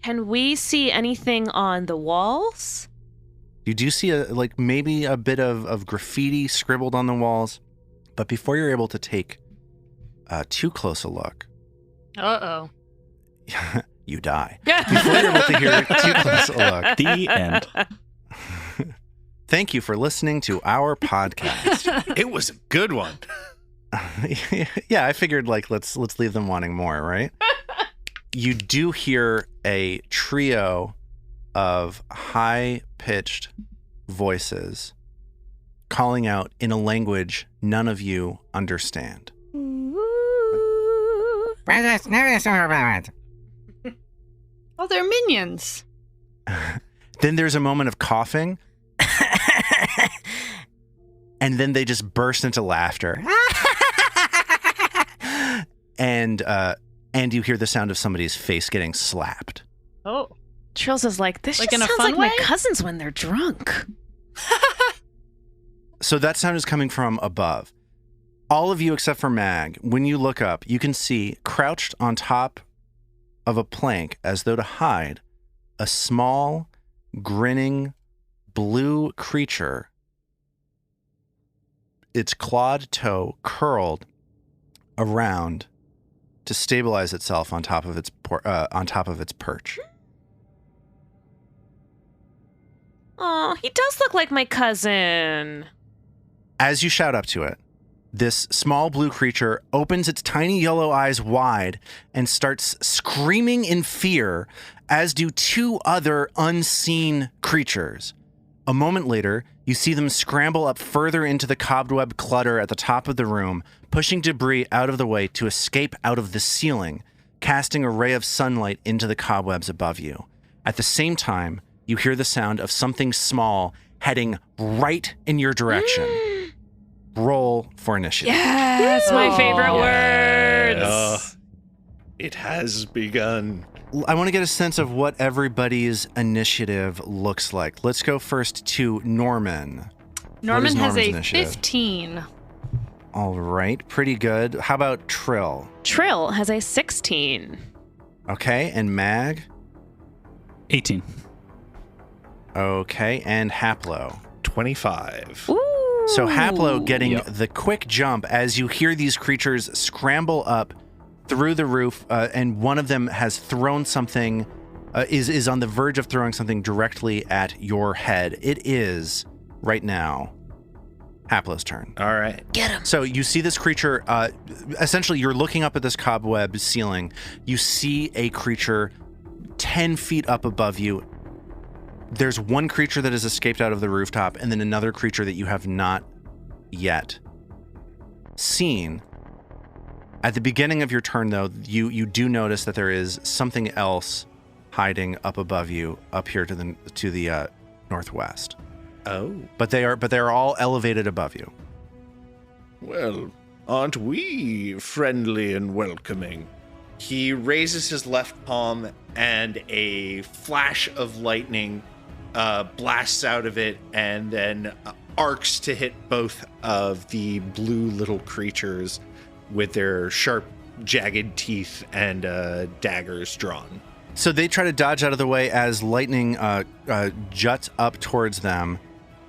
Can we see anything on the walls? You do see maybe a bit of graffiti scribbled on the walls, but before you're able to take too close a look, Uh-oh. you die. Before you're able to hear too close a look. The end. Thank you for listening to our podcast. It was a good one. Yeah, I figured let's leave them wanting more, right? You do hear a trio of high-pitched voices calling out in a language none of you understand. Oh, they're minions. Then there's a moment of coughing, and then they just burst into laughter. And and you hear the sound of somebody's face getting slapped. Oh. Trills is like, this Like just in a sounds fun like way? my cousins when they're drunk. So that sound is coming from above. All of you except for Mag, when you look up, you can see crouched on top of a plank as though to hide a small, grinning, blue creature. Its clawed toe curled around to stabilize itself on top of its perch. Oh, he does look like my cousin. As you shout up to it, this small blue creature opens its tiny yellow eyes wide and starts screaming in fear, as do two other unseen creatures. A moment later, you see them scramble up further into the cobweb clutter at the top of the room, pushing debris out of the way to escape out of the ceiling, casting a ray of sunlight into the cobwebs above you. At the same time, you hear the sound of something small heading right in your direction. Roll for initiative. Yes, my favorite words. It has begun. I want to get a sense of what everybody's initiative looks like. Let's go first to Norman. Norman has Norman's a initiative? 15. All right, pretty good. How about Trill? Trill has a 16. Okay, and Mag? 18. Okay, and Haplo? 25. Ooh. So Haplo getting Yep. the quick jump as you hear these creatures scramble up through the roof, and one of them has thrown something, is on the verge of throwing something directly at your head. It is, right now, Haplo's turn. All right. Get him. So you see this creature, essentially you're looking up at this cobweb ceiling. You see a creature 10 feet up above you. There's one creature that has escaped out of the rooftop, and then another creature that you have not yet seen. At the beginning of your turn, though, you do notice that there is something else hiding up above you, up here to the northwest. Oh. But they are all elevated above you. Well, aren't we friendly and welcoming? He raises his left palm, and a flash of lightning blasts out of it and then arcs to hit both of the blue little creatures with their sharp, jagged teeth and daggers drawn. So they try to dodge out of the way as lightning juts up towards them.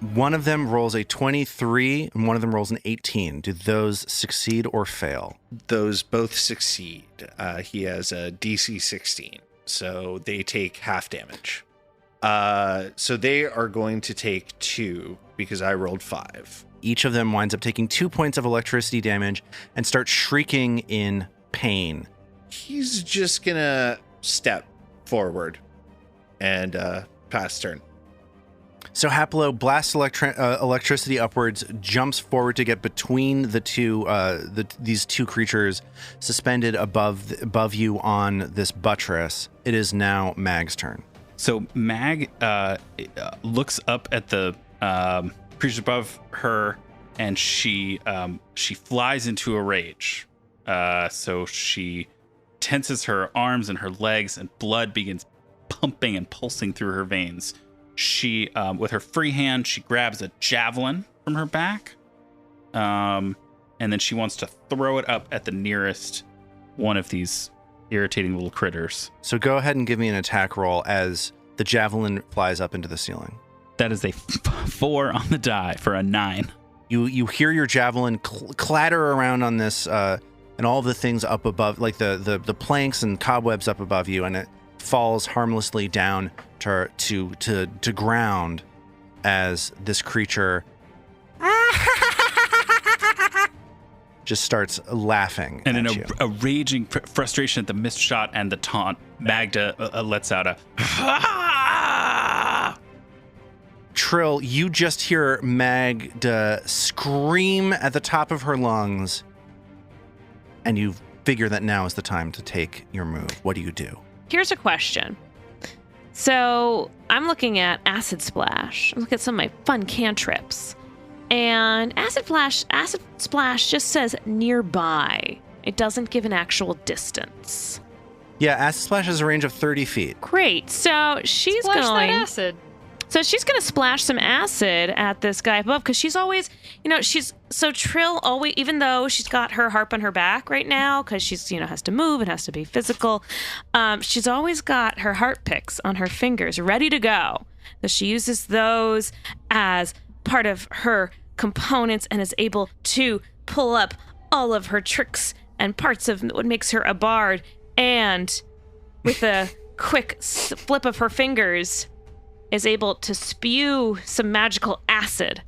One of them rolls a 23 and one of them rolls an 18. Do those succeed or fail? Those both succeed. He has a DC 16, so they take half damage. So they are going to take 2 because I rolled 5. Each of them winds up taking 2 points of electricity damage and starts shrieking in pain. He's just gonna step forward and pass turn. So Haplo blasts electricity upwards, jumps forward to get between the two, these two creatures suspended above you on this buttress. It is now Mag's turn. So Mag looks up at the creature above her, and she flies into a rage. So she tenses her arms and her legs, and blood begins pumping and pulsing through her veins. She, with her free hand, she grabs a javelin from her back, and then she wants to throw it up at the nearest one of these irritating little critters. So go ahead and give me an attack roll as the javelin flies up into the ceiling. That is a 4 on the die for a 9. You hear your javelin clatter around on this, and all the things up above, like the planks and cobwebs up above you, and it falls harmlessly down to ground as this creature just starts laughing And at in you. a raging frustration at the missed shot and the taunt, Magda lets out a Trill, you just hear Magda scream at the top of her lungs, and you figure that now is the time to take your move. What do you do? Here's a question. So I'm looking at Acid Splash. I'm looking at some of my fun cantrips. And Acid Splash just says nearby. It doesn't give an actual distance. Yeah, Acid Splash has a range of 30 feet. Great. So she's Splash going. that acid. So she's going to splash some acid at this guy above because she's always, so Trill always, even though she's got her harp on her back right now because she's, has to move and has to be physical, she's always got her heart picks on her fingers ready to go. So she uses those as part of her components and is able to pull up all of her tricks and parts of what makes her a bard. And with a quick flip of her fingers, is able to spew some magical acid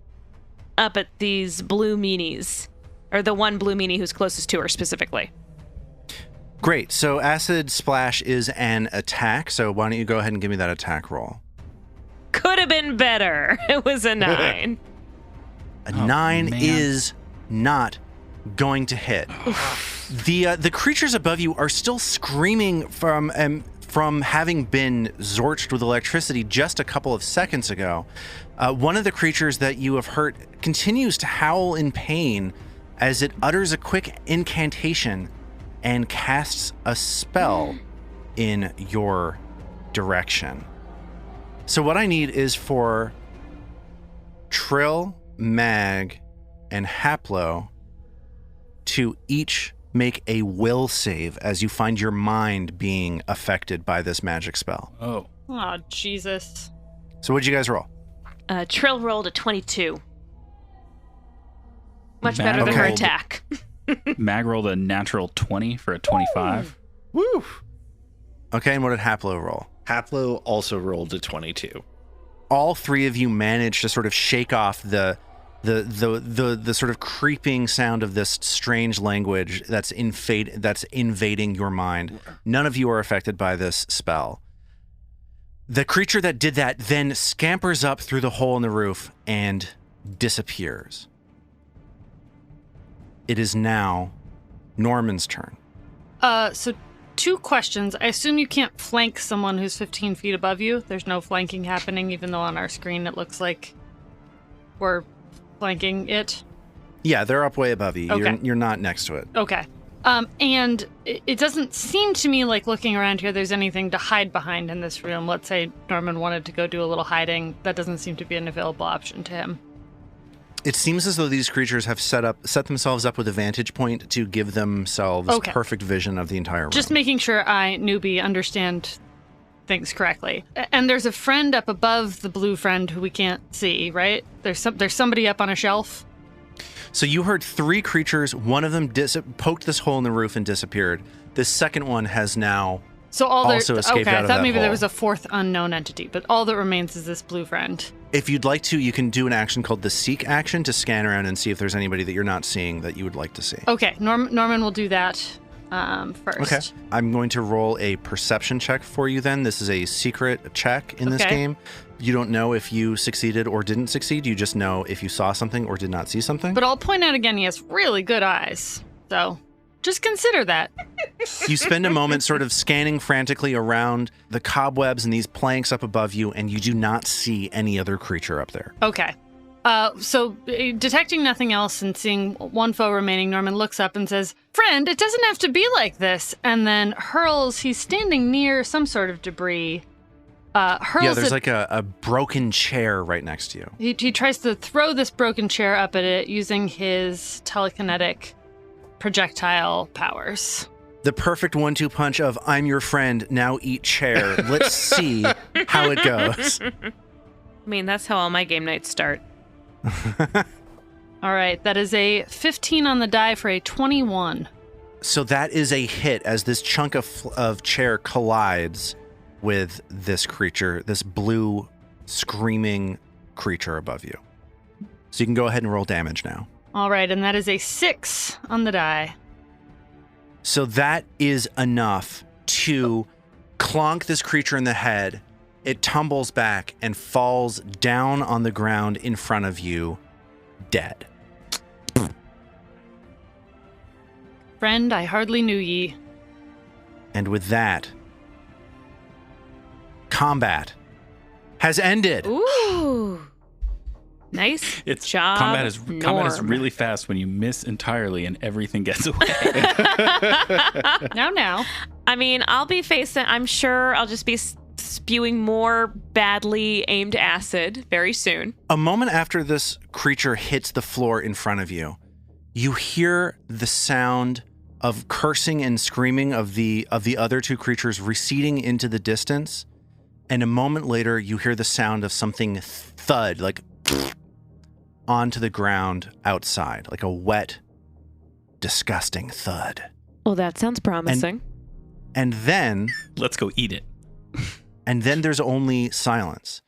up at these blue meanies, or the one blue meanie who's closest to her specifically. Great. So Acid Splash is an attack. So why don't you go ahead and give me that attack roll? Could have been better. It was a 9. A 9 man. is not going to hit. The creatures above you are still screaming from having been zorched with electricity just a couple of seconds ago. One of the creatures that you have hurt continues to howl in pain as it utters a quick incantation and casts a spell in your direction. So what I need is for Trill, Mag, and Haplo to each make a will save as you find your mind being affected by this magic spell. Oh. Oh, Jesus. So what'd you guys roll? Trill rolled a 22. Much better than her Okay. attack. Mag rolled a natural 20 for a 25. Woo! Okay, and what did Haplo roll? Haplo also rolled a 22. All three of you managed to sort of shake off the sort of creeping sound of this strange language that's invading your mind. None of you are affected by this spell. The creature that did that then scampers up through the hole in the roof and disappears. It is now Norman's turn. So 2 questions. I assume you can't flank someone who's 15 feet above you. There's no flanking happening, even though on our screen it looks like we're flanking it. Yeah, they're up way above you. Okay. You're not next to it. Okay. And it doesn't seem to me like looking around here there's anything to hide behind in this room. Let's say Norman wanted to go do a little hiding. That doesn't seem to be an available option to him. It seems as though these creatures have set themselves up with a vantage point to give themselves perfect vision of the entire room. Just making sure I, newbie, understand things correctly. And there's a friend up above the blue friend who we can't see, right? There's somebody up on a shelf. So you heard 3 creatures. One of them poked this hole in the roof and disappeared. The second one has now also escaped out I of thought that maybe there hole. was a 4th unknown entity, but all that remains is this blue friend. If you'd like to, you can do an action called the Seek action to scan around and see if there's anybody that you're not seeing that you would like to see. Okay, Norman will do that first. Okay. I'm going to roll a perception check for you then. This is a secret check in this Okay. game. You don't know if you succeeded or didn't succeed. You just know if you saw something or did not see something. But I'll point out again, he has really good eyes. So just consider that. You spend a moment sort of scanning frantically around the cobwebs and these planks up above you, and you do not see any other creature up there. Okay. So detecting nothing else and seeing one foe remaining, Norman looks up and says, "Friend, it doesn't have to be like this." And then he's standing near some sort of debris. Yeah, there's like a broken chair right next to you. He tries to throw this broken chair up at it using his telekinetic projectile powers. The perfect 1-2 punch of "I'm your friend, now eat chair." Let's see how it goes. I mean, that's how all my game nights start. All right, that is a 15 on the die for a 21. So that is a hit as this chunk of chair collides with this creature, this blue screaming creature above you. So you can go ahead and roll damage now. All right, and that is a 6 on the die. So that is enough to clonk this creature in the head. It tumbles back and falls down on the ground in front of you, dead. Friend, I hardly knew ye. And with that, combat has ended. Ooh. Nice It's job, combat is Norm. really fast when you miss entirely and everything gets away. Now. I mean, I'll be facing, I'm sure I'll just be spewing more badly aimed acid very soon. A moment after this creature hits the floor in front of you, you hear the sound of cursing and screaming of the other two creatures receding into the distance. And a moment later, you hear the sound of something thud, like onto the ground outside, like a wet, disgusting thud. Well, that sounds promising. And then... Let's go eat it. And then there's only silence.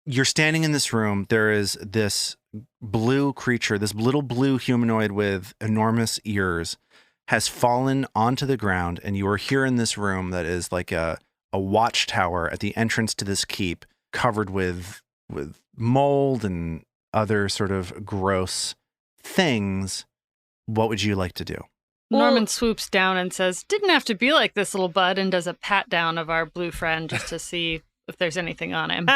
You're standing in this room. There is this blue creature, this little blue humanoid with enormous ears, has fallen onto the ground, and you are here in this room that is like a watchtower at the entrance to this keep, covered with mold and other sort of gross things. What would you like to do? Norman swoops down and says, "Didn't have to be like this, little bud," and does a pat down of our blue friend just to see if there's anything on him.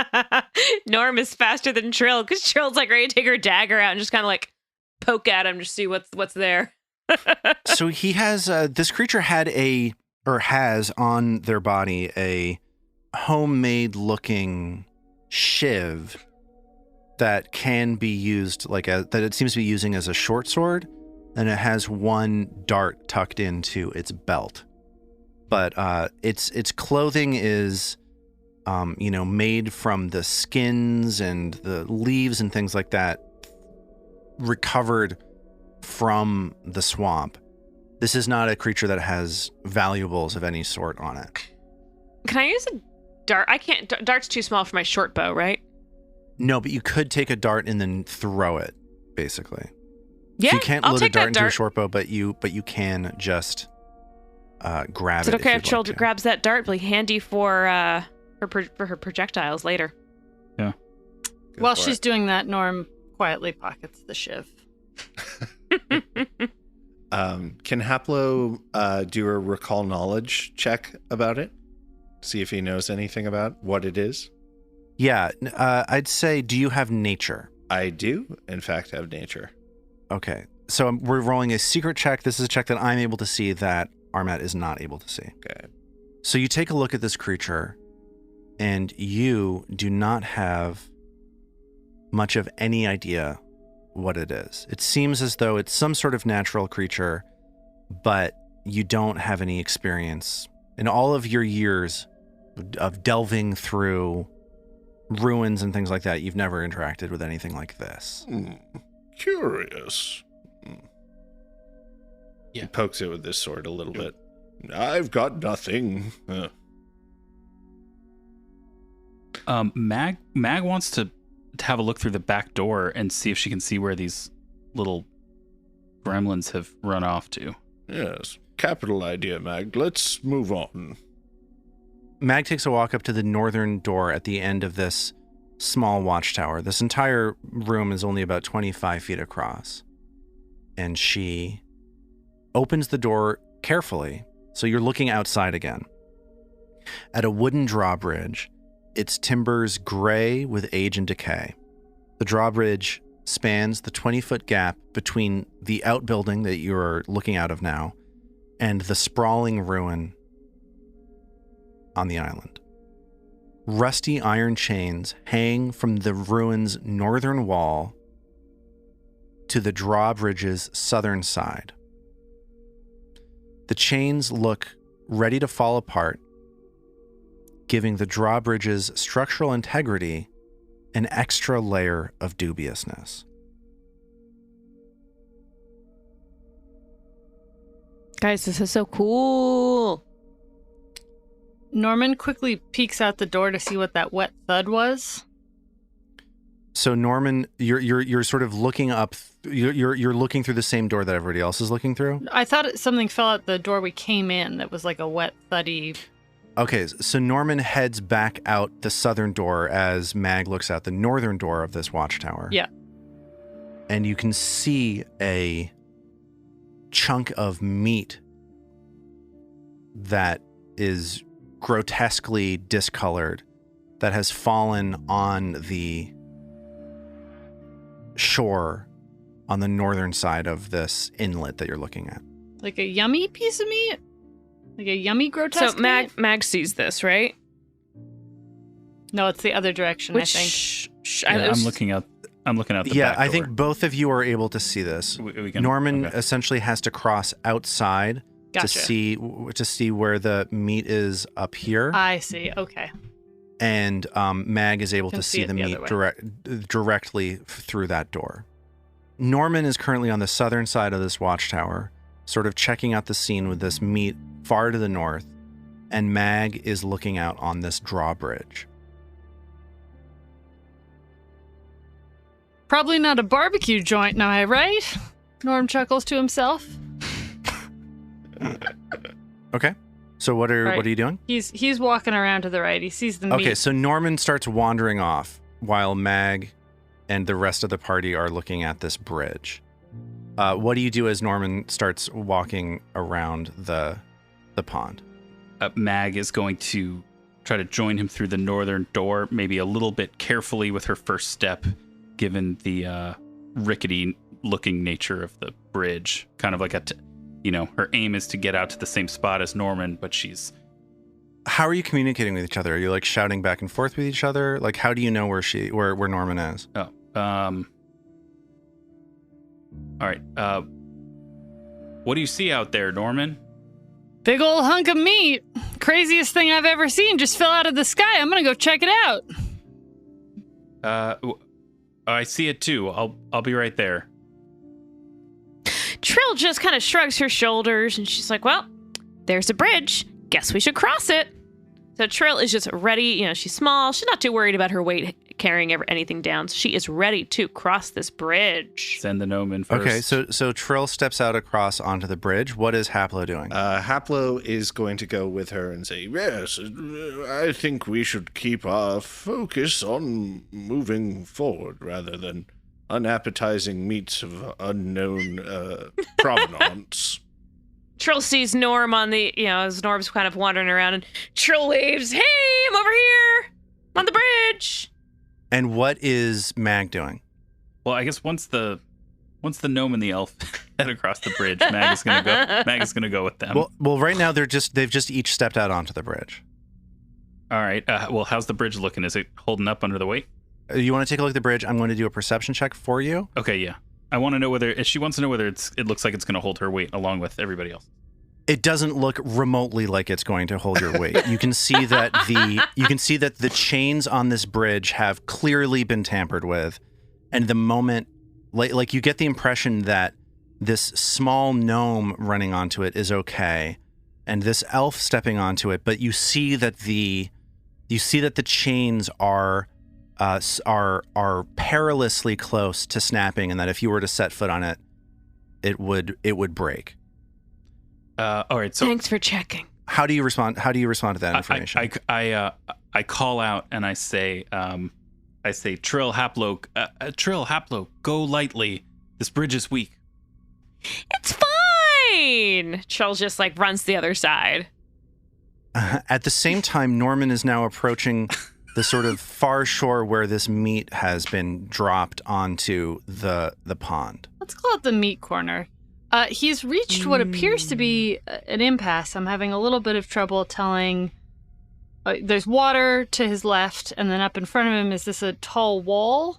Norm is faster than Trill, because Trill's like ready to take her dagger out and just kind of like poke at him to see what's there. So he has, this creature has on their body a homemade looking shiv that can be used that it seems to be using as a short sword. And it has one dart tucked into its belt. But its clothing is, made from the skins and the leaves and things like that, recovered from the swamp. This is not a creature that has valuables of any sort on it. Can I use a dart? I can't. Dart's too small for my short bow, right? No, but you could take a dart and then throw it, basically. Yeah, so you can't I'll load a take dart that into a dart. short bow, but you can just grab Is it. it okay if you'd Trill like to. grabs that dart? It'll be handy for her projectiles later. Yeah. While she's doing that, Norm quietly pockets the shiv. Can Haplo do a recall knowledge check about it? See if he knows anything about what it is? Yeah, I'd say, do you have nature? I do, in fact, have nature. Okay, so we're rolling a secret check. This is a check that I'm able to see that Armat is not able to see. Okay. So you take a look at this creature, and you do not have much of any idea what it is. It seems as though it's some sort of natural creature, but you don't have any experience. In all of your years of delving through ruins and things like that, you've never interacted with anything like this. Curious. He pokes it with this sword a little bit. I've got nothing. Mag wants to have a look through the back door and see if she can see where these little gremlins have run off to. Yes, capital idea, Mag. Let's move on. Mag takes a walk up to the northern door at the end of this small watchtower. This entire room is only about 25 feet across. And she opens the door carefully, so you're looking outside again. At a wooden drawbridge, its timbers gray with age and decay. The drawbridge spans the 20-foot gap between the outbuilding that you're looking out of now and the sprawling ruin on the island. Rusty iron chains hang from the ruin's northern wall to the drawbridge's southern side. The chains look ready to fall apart, giving the drawbridge's structural integrity an extra layer of dubiousness. Guys, this is so cool. Norman quickly peeks out the door to see what that wet thud was. So Norman, you're sort of looking up. You're looking through the same door that everybody else is looking through. I thought something fell out the door we came in that was like a wet, thuddy. Okay, so Norman heads back out the southern door as Mag looks out the northern door of this watchtower. Yeah. And you can see a chunk of meat that is grotesquely discolored that has fallen on the shore on the northern side of this inlet that you're looking at. Like a yummy piece of meat? Like a yummy grotesque So meat? Mag sees this, right? No, it's the other direction, I think. I'm looking out the back I door. think both of you are able to see this. We can, Norman okay. essentially has to cross outside Gotcha. to see where the meat is up here, I see. Okay. and Mag is able Can to see see it the the meat other directly through that door. Norman is currently on the southern side of this watchtower, sort of checking out the scene with this meat far to the north, and Mag is looking out on this drawbridge. Probably not a barbecue joint, am I right? Norm chuckles to himself. Okay, so what are Right. you doing? He's walking around to the right. He sees the meat. Okay, so Norman starts wandering off while Mag and the rest of the party are looking at this bridge. What do you do as Norman starts walking around the pond? Mag is going to try to join him through the northern door, maybe a little bit carefully with her first step, given the rickety-looking nature of the bridge. Kind of like her aim is to get out to the same spot as Norman, but she's... How are you communicating with each other? Are you like shouting back and forth with each other? Like, how do you know where Norman is? All right. What do you see out there, Norman? Big old hunk of meat. Craziest thing I've ever seen just fell out of the sky. I'm gonna go check it out. I see it too. I'll be right there. Trill just kind of shrugs her shoulders and she's like, well, there's a bridge. Guess we should cross it. So Trill is just ready. She's small. She's not too worried about her weight carrying anything down. So she is ready to cross this bridge. Send the gnome in first. Okay, so Trill steps out across onto the bridge. What is Haplo doing? Haplo is going to go with her and say, Yes, I think we should keep our focus on moving forward rather than unappetizing meats of unknown provenance. Trill sees Norm on the, as Norm's kind of wandering around, and Trill waves, hey, I'm over here on the bridge. And what is Mag doing? Well, I guess once the gnome and the elf head across the bridge, Mag is gonna go with them. Well, right now they've just each stepped out onto the bridge. All right. Well, how's the bridge looking? Is it holding up under the weight? You want to take a look at the bridge? I'm going to do a perception check for you. Okay, yeah. I want to know whether she wants to know whether it looks like it's going to hold her weight along with everybody else. It doesn't look remotely like it's going to hold your weight. You can see that the chains on this bridge have clearly been tampered with, and the moment, like you get the impression that this small gnome running onto it is okay, and this elf stepping onto it, but you see that the chains are perilously close to snapping, and that if you were to set foot on it, it would break. All right. So Thanks for checking. How do you respond to that information? I call out and I say, Trill Haplo, go lightly. This bridge is weak. It's fine. Trill just runs the other side. At the same time, Norman is now approaching the sort of far shore where this meat has been dropped onto the pond. Let's call it the meat corner. He's reached what appears to be an impasse. I'm having a little bit of trouble telling. There's water to his left, and then up in front of him is this a tall wall?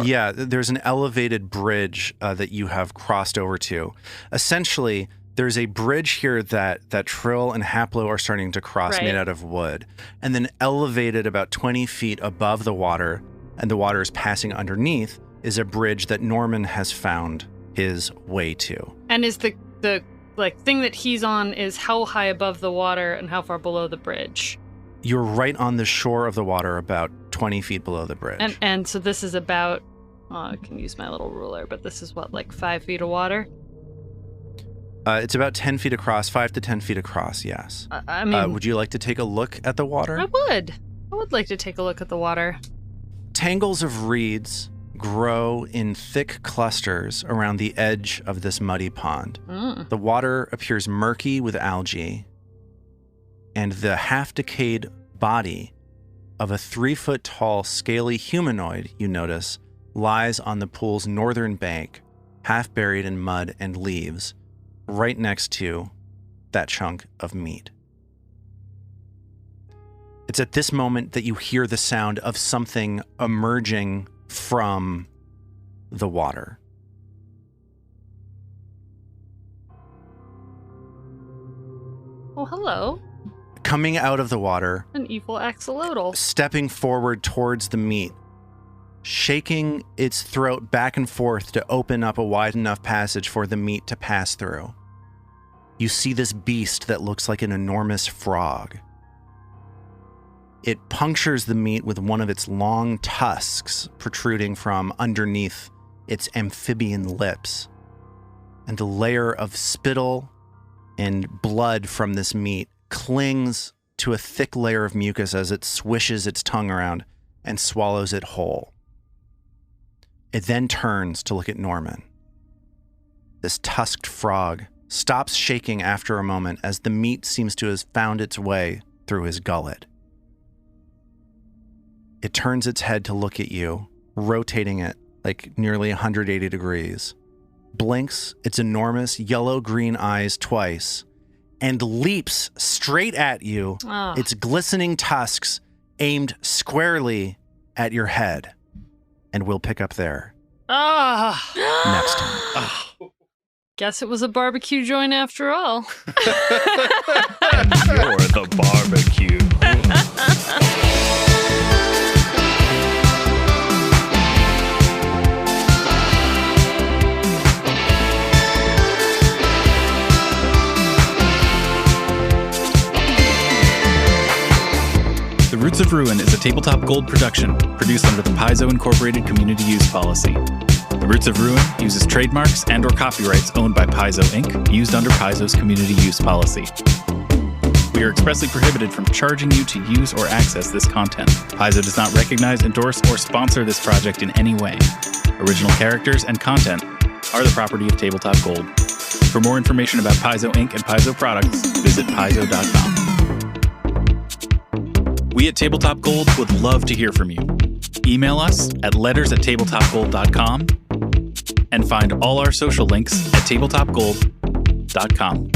Yeah, there's an elevated bridge that you have crossed over to. Essentially, there's a bridge here that Trill and Haplo are starting to cross, Right. made out of wood, and then elevated about 20 feet above the water, and the water is passing underneath, is a bridge that Norman has found his way to. And is the thing that he's on is how high above the water and how far below the bridge? You're right on the shore of the water, about 20 feet below the bridge. And so this is about, I can use my little ruler, but this is 5 feet of water? It's about 10 feet across, 5 to 10 feet across, yes. I mean, would you like to take a look at the water? I would like to take a look at the water. Tangles of reeds grow in thick clusters around the edge of this muddy pond. Mm. The water appears murky with algae, and the half-decayed body of a 3-foot-tall scaly humanoid, you notice, lies on the pool's northern bank, half buried in mud and leaves, right next to that chunk of meat. It's at this moment that you hear the sound of something emerging from the water. Oh, hello. Coming out of the water, An evil axolotl. stepping forward towards the meat, shaking its throat back and forth to open up a wide enough passage for the meat to pass through. You see this beast that looks like an enormous frog. It punctures the meat with one of its long tusks protruding from underneath its amphibian lips, and a layer of spittle and blood from this meat clings to a thick layer of mucus as it swishes its tongue around and swallows it whole. It then turns to look at Norman. This tusked frog stops shaking after a moment as the meat seems to have found its way through his gullet. It turns its head to look at you, rotating it like nearly 180 degrees, blinks its enormous yellow-green eyes twice, and leaps straight at you, its glistening tusks aimed squarely at your head. And we'll pick up there next time. Guess it was a barbecue joint after all. And you're the barbecue. The Roots of Ruin is a Tabletop Gold production, produced under the Paizo Incorporated Community Use Policy. The Roots of Ruin uses trademarks and/or copyrights owned by Paizo Inc., used under Paizo's Community Use Policy. We are expressly prohibited from charging you to use or access this content. Paizo does not recognize, endorse, or sponsor this project in any way. Original characters and content are the property of Tabletop Gold. For more information about Paizo Inc. and Paizo products, visit paizo.com. We at Tabletop Gold would love to hear from you. Email us at letters@tabletopgold.com and find all our social links at tabletopgold.com.